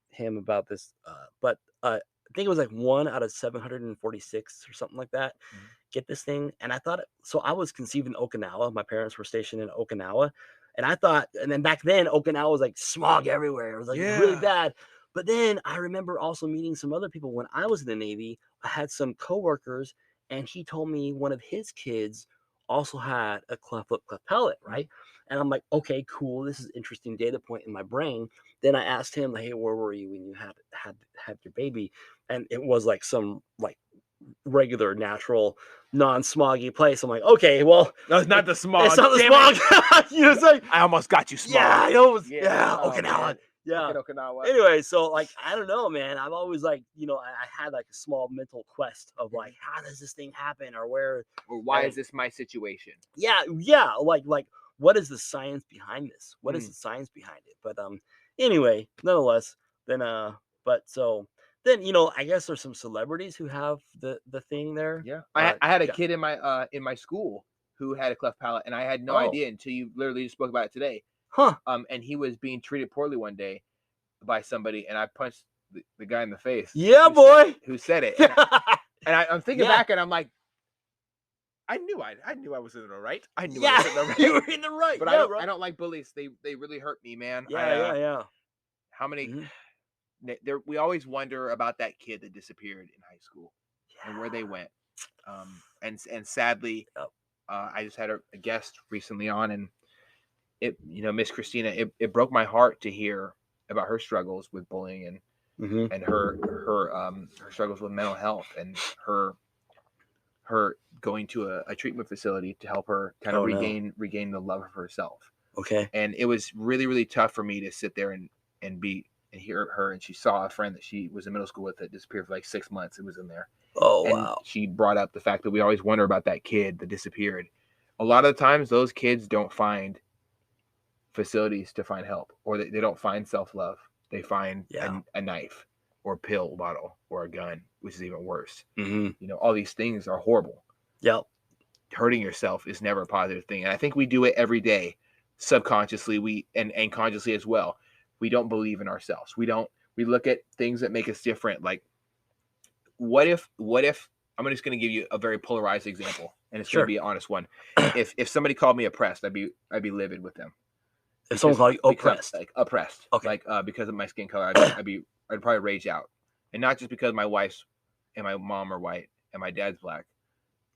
him about this. But I think it was like 1 out of 746 or something like that. Mhm. Get this thing, and I thought so. I was conceived in Okinawa. My parents were stationed in Okinawa, and I thought, and then back then Okinawa was like smog everywhere. It was like really Yeah. bad. But then I remember also meeting some other people when I was in the Navy. I had some coworkers, and he told me one of his kids also had a cleft lip, cleft palate, Mhm. right? And I'm like, okay, cool. This is interesting data point in my brain. Then I asked him, like, hey, where were you when you had your baby? And it was like some like regular, natural, non-smoggy place. I'm like, okay, well, No, it's not it, the it's smog. not the Damn it. smog. It's like, I almost got you, yeah, smog. I know. Yeah. Yeah, Oh Okinawa. man. Yeah. Fucking Okinawa. Anyway, so like, I don't know, man. I've always like, I had like a small mental quest of like, Mhm. how does this thing happen, or where? Or why is And this my situation? yeah, like what is the science behind this? What is Mm. the science behind it? But anyway, nonetheless, then but so then I guess there's some celebrities who have the thing there. Yeah. I had a Yeah. kid in my school who had a cleft palate, and I had no Oh, idea until you literally just spoke about it today. huh. And he was being treated poorly one day by somebody, and I punched the guy in the face Yeah, who said it. boy. Who said it? I'm thinking Yeah. back, and I'm like, I knew I was in the right. I knew I Yeah. was in the You right. were in the right. But Yeah, bro. I don't like bullies. They really hurt me, man. Yeah. How many? Hmm. There we always wonder about that kid that disappeared in high school and where they Yeah. went. And sadly, Yep. I just had a guest recently on, and Miss Christina, it broke my heart to hear about her struggles with bullying, Hmm. and her struggles with mental health, and her going to a treatment facility to help her kind of Oh no. regain the love of herself. Okay. And it was really, really tough for me to sit there and hear her. And she saw a friend that she was in middle school with that disappeared for like 6 months. It was in there. Oh And wow. she brought up the fact that we always wonder about that kid that disappeared. A lot of the times those kids don't find facilities to find help, or they don't find self-love. They find Yeah. a knife or a pill bottle or a gun, which is even worse. Hmm. All these things are horrible. Yep. Hurting yourself is never a positive thing. And I think we do it every day, subconsciously, and consciously as well. We don't believe in ourselves. We look at things that make us different. Like, what if I'm just going to give you a very polarized example, and it's going to Sure. be an honest one. If somebody called me oppressed, I'd be livid with them, If someone called you because oppressed. like oppressed, Okay. like because of my skin color, I'd probably rage out. And not just because my wife's and my mom are white and my dad's black,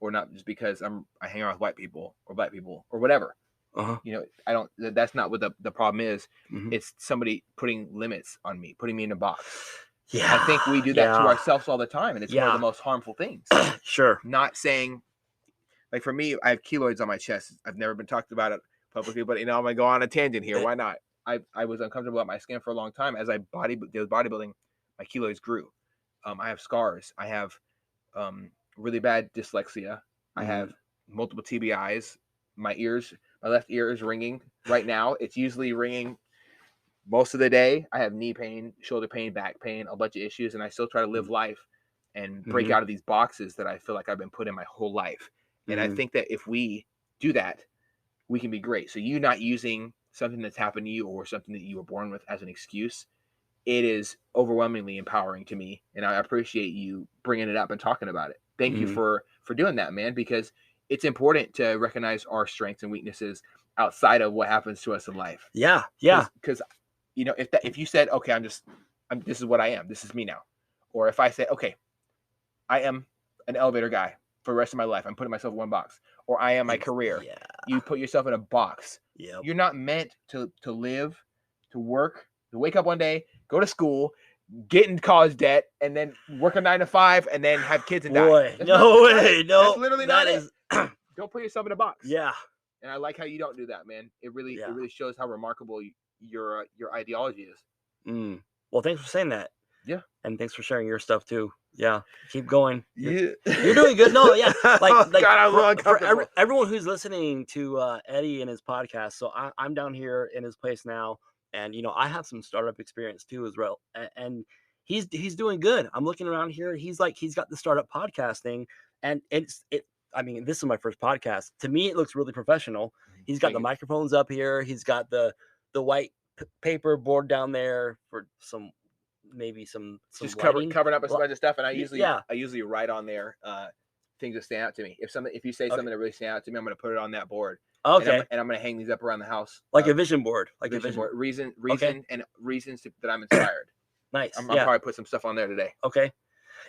or not just because I hang around with white people or black people or whatever. Uh-huh. I don't. That's not what the problem is. Hmm. It's somebody putting limits on me, putting me in a box. I think we Yeah. do that to Yeah. ourselves all the time, and it's one of the Yeah. most harmful things. Sure. Not saying, like, for me, I have keloids on my chest. I've never been talked about it publicly, but I'm gonna go on a tangent here. Why not? I was uncomfortable about my skin for a long time. As I did bodybuilding, my keloids grew. I have scars. I have really bad dyslexia. I Hmm. have multiple TBIs. my left ear is ringing right now. It's usually ringing most of the day. I have knee pain, shoulder pain, back pain, a bunch of issues, and I still try to live life and break Mm-hmm. out of these boxes that I feel like I've been put in my whole life. And I Mm-hmm. think that if we do that, we can be great. So you not using something that's happened to you or something that you were born with as an excuse, it is overwhelmingly empowering to me, and I appreciate you bringing it up and talking about it. Thank you Mm-hmm. for doing that, man, because it's important to recognize our strengths and weaknesses outside of what happens to us in life. Yeah. Yeah. Because if you said, okay, this is what I am, this is me now, or if I say, okay, I am an elevator guy for the rest of my life, I'm putting myself in one box, or I am my career. Yeah. You put yourself in a box. Yep. You're not meant to live, to work, to wake up one day, go to school, get in college debt, and then work a 9 to 5, and then have kids and die. Boy, That's no not way. it. No, That's literally that not is. it. Don't put yourself in a box. Yeah. And I like how you don't do that, man. It really Yeah. shows how remarkable your ideology is. Mm. Well, thanks for saying that. Yeah. And thanks for sharing your stuff too. Yeah. Keep going. Yeah. You're doing good. No, yeah. Like, Oh, like God, I'm for uncomfortable. everyone who's listening to Eddie and his podcast. So I'm down here in his place now, and I have some startup experience too as well. And he's doing good. I'm looking around here. He's got the startup podcast thing, and I mean, this is my first podcast. To me, it looks really professional. He's got Thank the you. microphones up here. He's got the white paper board down there for maybe some Just lighting. covering up a bunch of stuff, and I Yeah. usually write on there things that stand out to me. If you say Okay. something that really stand out to me, I'm going to put it on that board. Okay. And I'm going to hang these up around the house, Like a vision board, like a vision vision board. Reason Okay. and reasons that I'm inspired. Nice. I'll probably put some stuff on there today. Okay.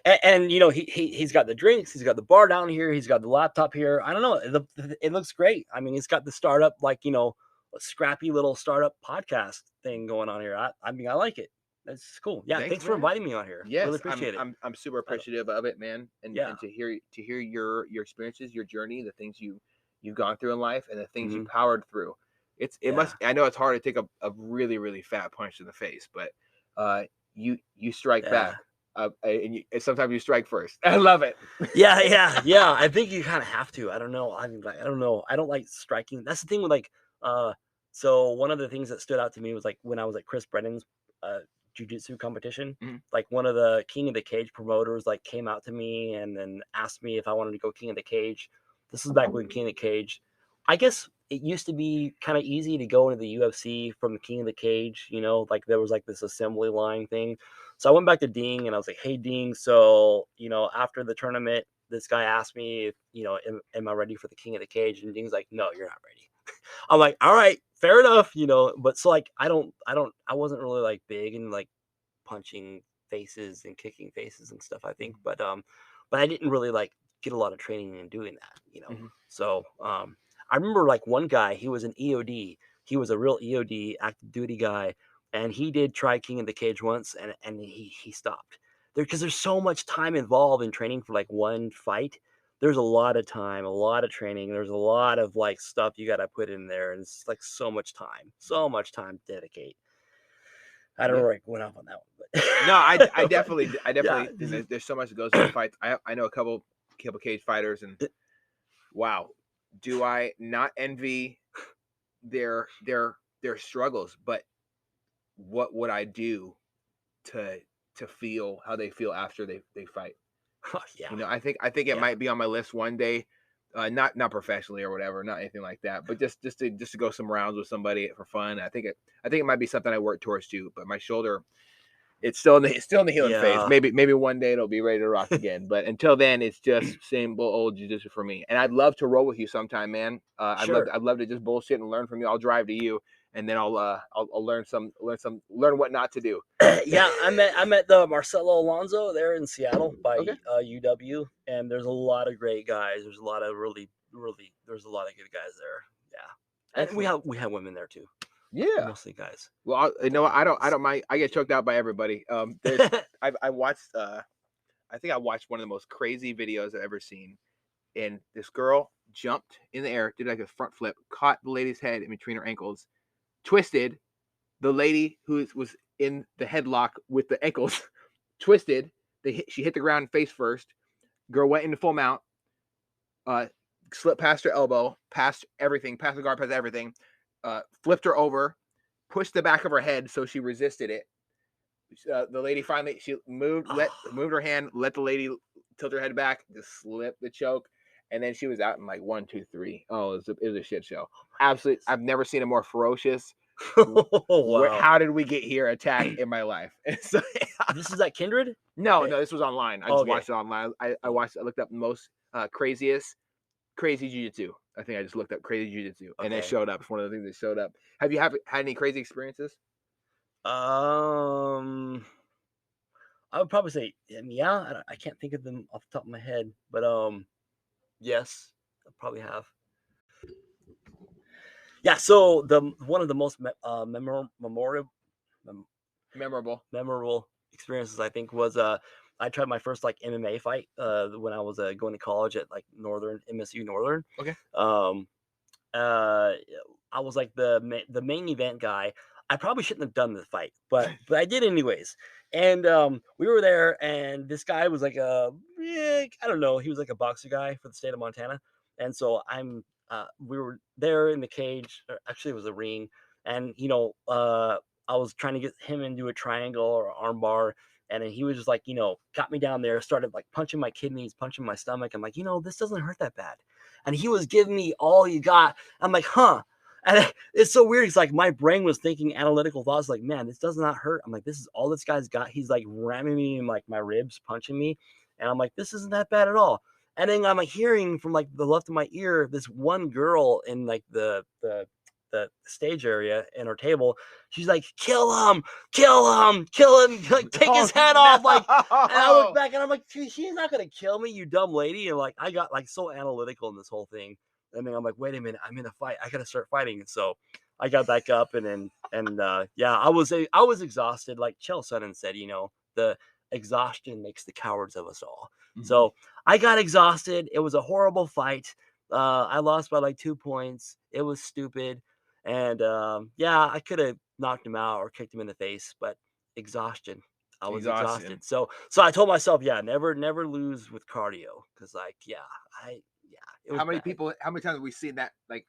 And he's got the drinks, he's got the bar down here, he's got the laptop here. I don't know. It looks great. I mean, he's got the startup, a scrappy little startup podcast thing going on here. I mean, I like it. That's cool. Yeah. Thanks for inviting me on here. Yes, Really appreciate it. I'm super appreciative of it, man. And Yeah. and to hear your experiences, your journey, the things you've gone through in life, and the things you Mhm. powered through. I know it's hard to take a really, really fat punch in the face, but you strike back. And sometimes you strike first. I love it. Yeah. I think you kind of have to. I don't know. I mean, I don't know. I don't like striking. That's the thing with so one of the things that stood out to me was when I was at Chris Brennan's Jiu-Jitsu competition. Mhm. One of the King of the Cage promoters came out to me and then asked me if I wanted to go King of the Cage. This was back when King of the Cage, I guess it used to be kind of easy to go into the UFC from the King of the Cage, there was this assembly line thing. So I went back to Ding and I was like, hey Ding, so after the tournament, this guy asked me if, am I ready for the King of the Cage? And Ding's like, no, you're not ready. I'm like, all right, fair enough, but so I wasn't really big and punching faces and kicking faces and stuff, I think, but I didn't really get a lot of training in doing that. Mhm. So I remember one guy, he was an EOD, he was a real EOD active duty guy, and he did try King of the Cage once, and he stopped because there's so much time involved in training for one fight. There's a lot of time, a lot of training. There's a lot of stuff you got to put in there. And it's so much time to dedicate. I don't know went off on that one, but no, I definitely Yeah. there's so much that goes into fights. I know a couple cage fighters, and wow, do I not envy their struggles, but what would I do to feel how they feel after they fight? Oh, yeah. I think it might be on my list one day, not professionally or whatever, not anything like that, but just to go some rounds with somebody for fun. I think it might be something I work towards too. But my shoulder, it's still in the healing phase. Maybe one day it'll be ready to rock again. But until then, it's just same old jiu-jitsu for me. And I'd love to roll with you sometime, man. Sure. I'd love to just bullshit and learn from you. I'll drive to you, and then I'll learn what not to do. Yeah, I met the Marcelo Alonso there in Seattle by Okay. UW, and there's a lot of great guys. There's a lot of there's a lot of good guys there. Yeah, and we have women there too. Yeah, mostly guys. Well, I don't mind. I get choked out by everybody. I watched. I think I watched one of the most crazy videos I've ever seen. And this girl jumped in the air, did a front flip, caught the lady's head in between her ankles, twisted. The lady who was in the headlock with the ankles twisted. She hit the ground face first. Girl went into full mount. slipped past her elbow, past everything, past the guard, past everything, flipped her over, pushed the back of her head so she resisted it. The lady finally she moved her hand, let the lady tilt her head back, just slipped the choke, and then she was out in like 1, 2, 3. Oh, it was a shit show. Absolutely, I've never seen a more ferocious. Oh, wow. How did we get here? Attack in my life. So, This is at Kindred? no, this was online. I just Okay. watched it online. I looked up most craziest crazy jiu-jitsu. I think I just looked up crazy jiu-jitsu and it Okay. showed up. It's one of the things that showed up. Have you had any crazy experiences? I would probably say, yeah. I can't think of them off the top of my head, but yes, I probably have. Yeah. So one of the most Memorable. memorable experiences I think was I tried my first like MMA fight when I was going to college at like Northern MSU Northern. Okay. Uh, I was like the main event guy. I probably shouldn't have done the fight, but I did anyways. And we were there, and this guy was like I don't know, he was like a boxer guy for the state of Montana. And so we were there in the cage. Or actually, it was a ring, and I was trying to get him into a triangle or arm bar. And then he was just like, got me down there, started like punching my kidneys, punching my stomach. I'm like, this doesn't hurt that bad. And he was giving me all he got. I'm like, huh. And it's so weird. It's like my brain was thinking analytical thoughts like, man, this does not hurt. I'm like, this is all this guy's got. He's like ramming me in like my ribs, punching me. And I'm like, this isn't that bad at all. And then I'm like hearing from like the left of my ear, this one girl in like the stage area in her table. She's like, kill him, like take his head off. Like, and I look back and I'm like, she's not gonna kill me, you dumb lady. And like I got like so analytical in this whole thing. And then I'm like, wait a minute, I'm in a fight. I gotta start fighting. And so I got back up and yeah, I was exhausted. Like Chael Sonnen said, the exhaustion makes the cowards of us all. Mm-hmm. So I got exhausted. It was a horrible fight. I lost by like 2 points. It was stupid. And yeah, I could have knocked him out or kicked him in the face, but exhaustion. I was exhausted. So I told myself, yeah, never lose with cardio. Cause like, it was How many bad. times have we seen that? Like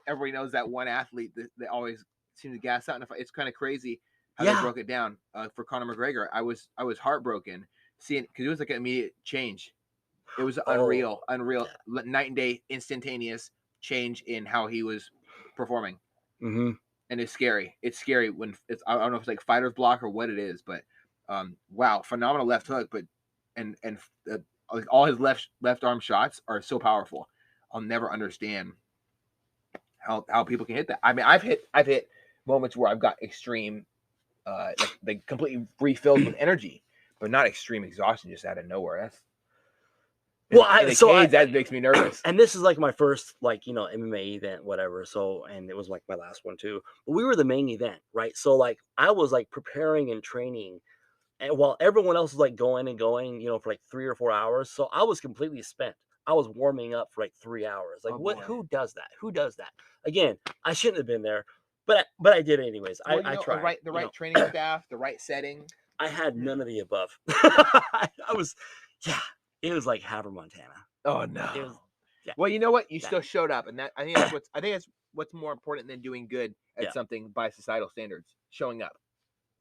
everybody knows that one athlete that always seems to gas out in a fight. It's kind of crazy how they broke it down for Conor McGregor. I was heartbroken seeing because it was like an immediate change. It was unreal, night and day, instantaneous change in how he was performing. Mm-hmm. And it's scary. It's scary when I don't know if it's like fighter's block or what it is, but wow, phenomenal left hook, but and like all his left arm shots are so powerful. I'll never understand how people can hit that. I mean, I've hit moments where I've got extreme, like completely refilled with energy, but not extreme exhaustion just out of nowhere. That's that makes me nervous. And this is like my first like MMA event, whatever. So and it was like my last one too. But we were the main event, right? So like I was like preparing and training, and while everyone else was like going for like 3 or 4 hours, so I was completely spent. I was warming up for like 3 hours. Like what? Who does that? Who does that? Again, I shouldn't have been there, but I did anyways. Well, I tried. The right training staff, the right setting. I had none of the above. I was, yeah. It was like Haver, Montana. Oh no. It was, yeah. Well, you know what? You still showed up, and that I think that's what's more important than doing good at something by societal standards. Showing up.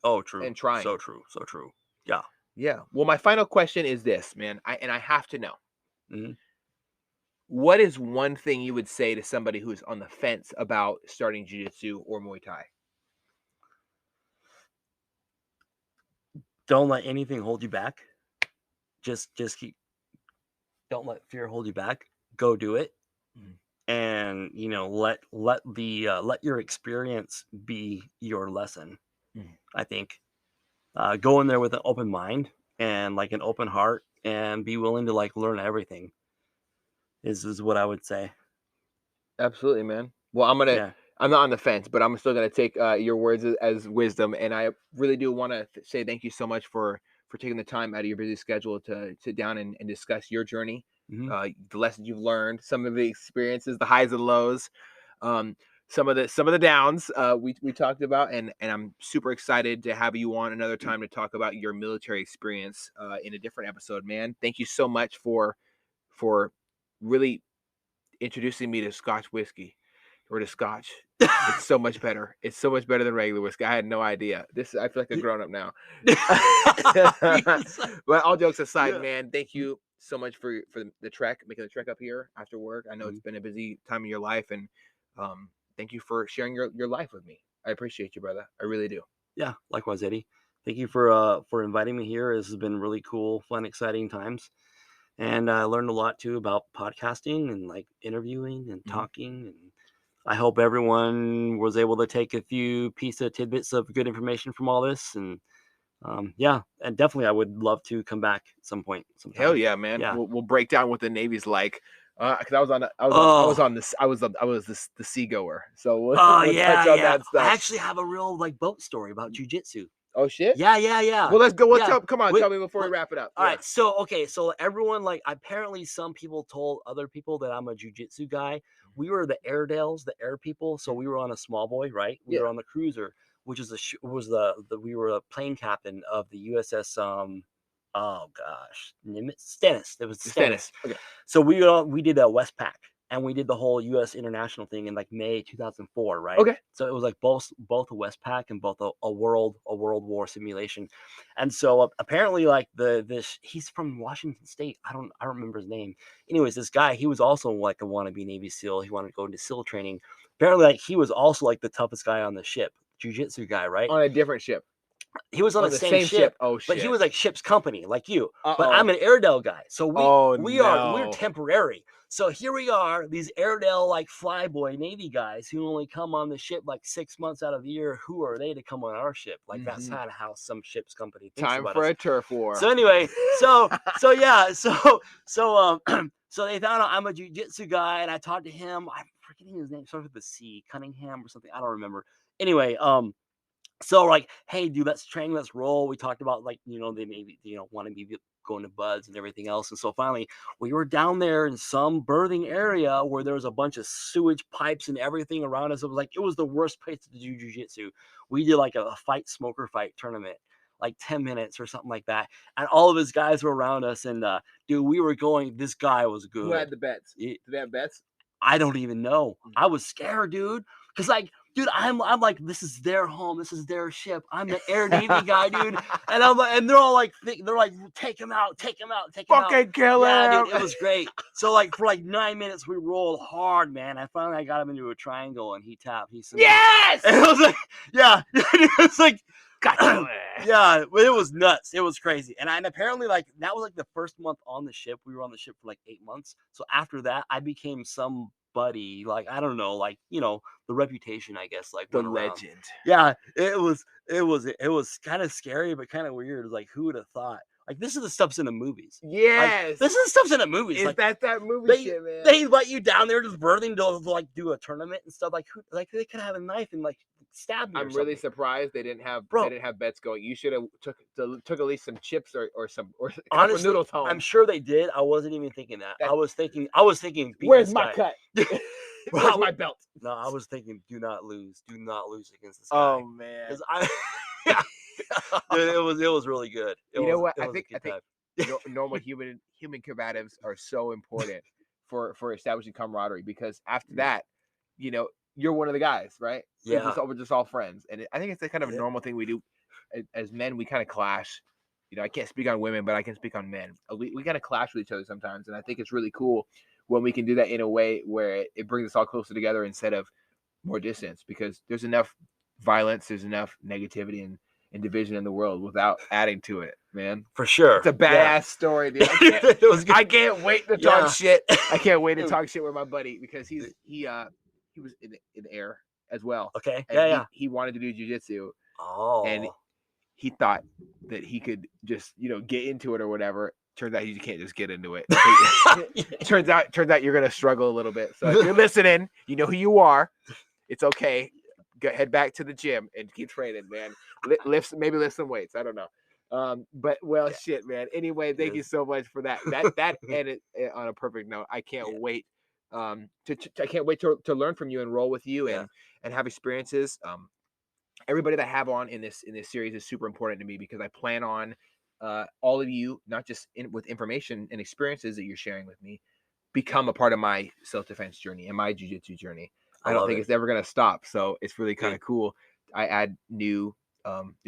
Oh, true. And trying. So true. So true. Yeah. Yeah. Well, my final question is this, man. I have to know. Mm-hmm. What is one thing you would say to somebody who's on the fence about starting jiu-jitsu or Muay Thai? Don't let anything hold you back. Just keep. Don't let fear hold you back. Go do it, and let your experience be your lesson. I think go in there with an open mind and like an open heart, and be willing to like learn everything. Is what I would say. Absolutely, man. Well, I'm not on the fence, but I'm still gonna take your words as wisdom, and I really do want to say thank you so much for taking the time out of your busy schedule to sit down and discuss your journey, the lessons you've learned, some of the experiences, the highs and lows, some of the downs we talked about, and I'm super excited to have you on another time to talk about your military experience in a different episode, man. Thank you so much for really introducing me to Scotch whiskey or to Scotch. It's so much better. It's so much better than regular whiskey. I had no idea. I feel like a grown up now. But all jokes aside, Yeah. man, thank you so much for the trek, making the trek up here after work. I know it's been a busy time in your life, and thank you for sharing your life with me. I appreciate you, brother. I really do. Yeah, likewise, Eddie. Thank you for inviting me here. This has been really cool, fun, exciting times. And I learned a lot too about podcasting and like interviewing and talking. And I hope everyone was able to take a few tidbits of good information from all this. And yeah, and definitely I would love to come back at some point, sometime. Hell yeah, man. Yeah. We'll break down what the Navy's like. Because I was the seagoer. So we'll touch on that stuff. I actually have a real like boat story about jiu-jitsu. Oh shit. Yeah. Well, let's go. Yeah. Come on, tell me before we wrap it up. All right. So everyone like apparently some people told other people that I'm a jiu-jitsu guy. We were the Airedales, the air people. So we were on a small boy, right? We were on the cruiser, which is we were a plane captain of the USS oh gosh, Nimitz Stennis. It was Stennis. Okay. So we did a Westpac. And we did the whole U.S. international thing in like May 2004, right? Okay. So it was like both a Westpac and both a world war simulation. And so apparently, like he's from Washington State. I don't remember his name. Anyways, this guy, he was also like a wannabe Navy SEAL. He wanted to go into SEAL training. Apparently, like he was also like the toughest guy on the ship, jiu-jitsu guy, right? On a different ship. He was on the same ship. Oh shit! But he was like ship's company, like you. Uh-oh. But I'm an Airedale guy, so we're no. temporary. So here we are, these Airedale like flyboy Navy guys who only come on the ship like 6 months out of the year. Who are they to come on our ship? Like that's kind of how some ship's company thinks Time about for us. a turf war. So anyway, so they found out I'm a jiu-jitsu guy, and I talked to him. I'm forgetting his name, starts with a C, Cunningham or something. I don't remember. Anyway, so like, hey, dude, let's train, let's roll. We talked about like, they maybe, want to be going to buds and everything else. And so finally we were down there in some berthing area where there was a bunch of sewage pipes and everything around us. It was the worst place to do jiu-jitsu. We did like a smoker fight tournament, like 10 minutes or something like that. And all of his guys were around us. And dude, we were going, this guy was good. Who had the bets? Did they have bets? I don't even know. I was scared, dude. Cause like, dude, I'm like, this is their home, this is their ship. I'm the Air Navy guy, dude. And I'm like, and they're all like, they're like, take him out. Fucking kill him. Yeah, dude, it was great. So like for like 9 minutes, we rolled hard, man. I finally got him into a triangle, and he tapped. He said, yes. And I was like, yeah, it was like, yeah, but it was nuts. It was crazy. And apparently like that was like the first month on the ship. We were on the ship for like 8 months. So after that, I became somebody, like, I don't know, like, the reputation, I guess, like the went around. legend. Yeah, it was kind of scary, but kind of weird. Like, who would have thought? Like, this is the stuff's in the movies. Yes, like, this is the stuff's in the movies. Is like, that movie shit, man? They let you down there just birthing to like do a tournament and stuff. Like, they could have a knife and like stab me. I'm really surprised they didn't have bets going. You should have took at least some chips or honestly, noodles home. I'm sure they did. I wasn't even thinking that. I was thinking. Where's my cut? Where's my belt? No, I was thinking, do not lose against this guy. Oh man, dude, it was really good. Know what? I think normal human combatives are so important for establishing camaraderie, because after that, you're one of the guys, right? Yeah, we're just all friends, and I think it's a kind of a normal thing we do as men. We kind of clash. I can't speak on women, but I can speak on men. We kind of clash with each other sometimes, and I think it's really cool when we can do that in a way where it brings us all closer together instead of more distance, because there's enough violence, there's enough negativity and division in the world without adding to it, man. For sure. It's a badass story, dude. I can't wait to talk shit. I can't wait to talk shit with my buddy, because he was in the air as well. Okay. And he wanted to do jiu-jitsu. Oh. And he thought that he could just, get into it or whatever. Turns out you can't just get into it. Turns out you're gonna struggle a little bit. So if you're listening, you know who you are. It's okay. Head back to the gym and keep training, man. Lift some weights. I don't know. But shit, man. Anyway, thank you so much for that. That ended on a perfect note. I can't wait. I can't wait to learn from you and roll with you and have experiences. Everybody that I have on in this series is super important to me, because I plan on all of you, not just with information and experiences that you're sharing with me, become a part of my self-defense journey and my jiu-jitsu journey. I I don't love think it. it's ever going to stop. So it's really kind Hey, of cool. I add new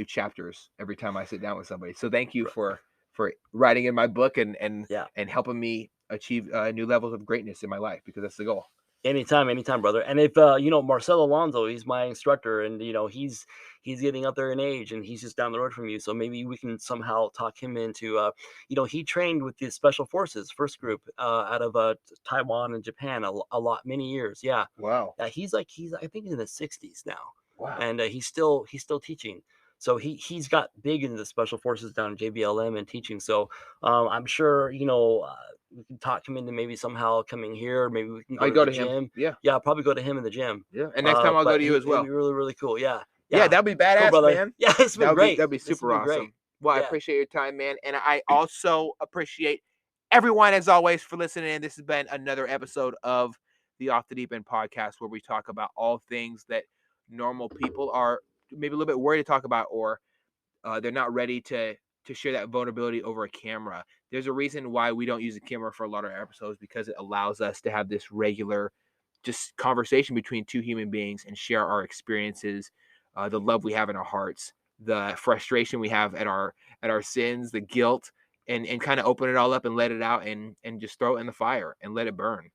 chapters every time I sit down with somebody. So thank you bro, for writing in my book yeah. and helping me achieve new levels of greatness in my life, because that's the goal. Anytime, anytime, brother. And if Marcel Alonso, he's my instructor, and he's getting up there in age, and he's just down the road from you. So maybe we can somehow talk him into, he trained with the Special Forces first group out of Taiwan and Japan a lot, many years. Yeah, Wow. yeah. He's I think he's in his 60s now, Wow. and he's still teaching. So he's got big into the Special Forces down in JBLM and teaching. So I'm sure we can talk him into maybe somehow coming here. Maybe we can go I to go the to him. gym. Yeah. Yeah, I'll probably go to him in the gym. Yeah. And next time I'll go But to you as it'd well. be really, really cool. Yeah. Yeah, Yeah. that'd be Cool, badass, brother. man. Yeah, it's been great. That'd be This has super been great. awesome. Well, I Yeah. appreciate your time, man. And I also appreciate everyone, as always, for listening in. This has been another episode of the Off the Deep End podcast, where we talk about all things that normal people are maybe a little bit worried to talk about, or they're not ready to share that vulnerability over a camera. There's a reason why we don't use a camera for a lot of our episodes, because it allows us to have this regular just conversation between two human beings and share our experiences, the love we have in our hearts, the frustration we have at our sins, the guilt, and kind of open it all up and let it out, and just throw it in the fire and let it burn.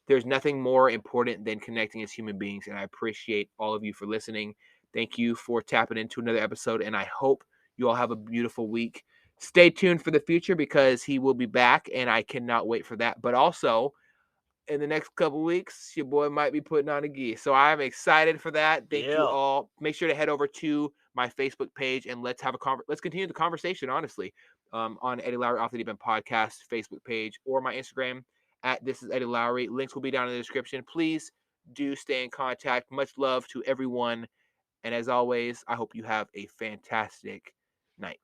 There's nothing more important than connecting as human beings, and I appreciate all of you for listening. Thank you for tapping into another episode, and I hope you all have a beautiful week. Stay tuned for the future, because he will be back, and I cannot wait for that. But also, in the next couple weeks, your boy might be putting on a gi. So I'm excited for that. Thank you Yeah. all. Make sure to head over to my Facebook page, and let's continue the conversation, honestly, on Eddie Lowry Off the Deep End podcast Facebook page, or my Instagram at This Is Eddie Lowry. Links will be down in the description. Please do stay in contact. Much love to everyone. And as always, I hope you have a fantastic night.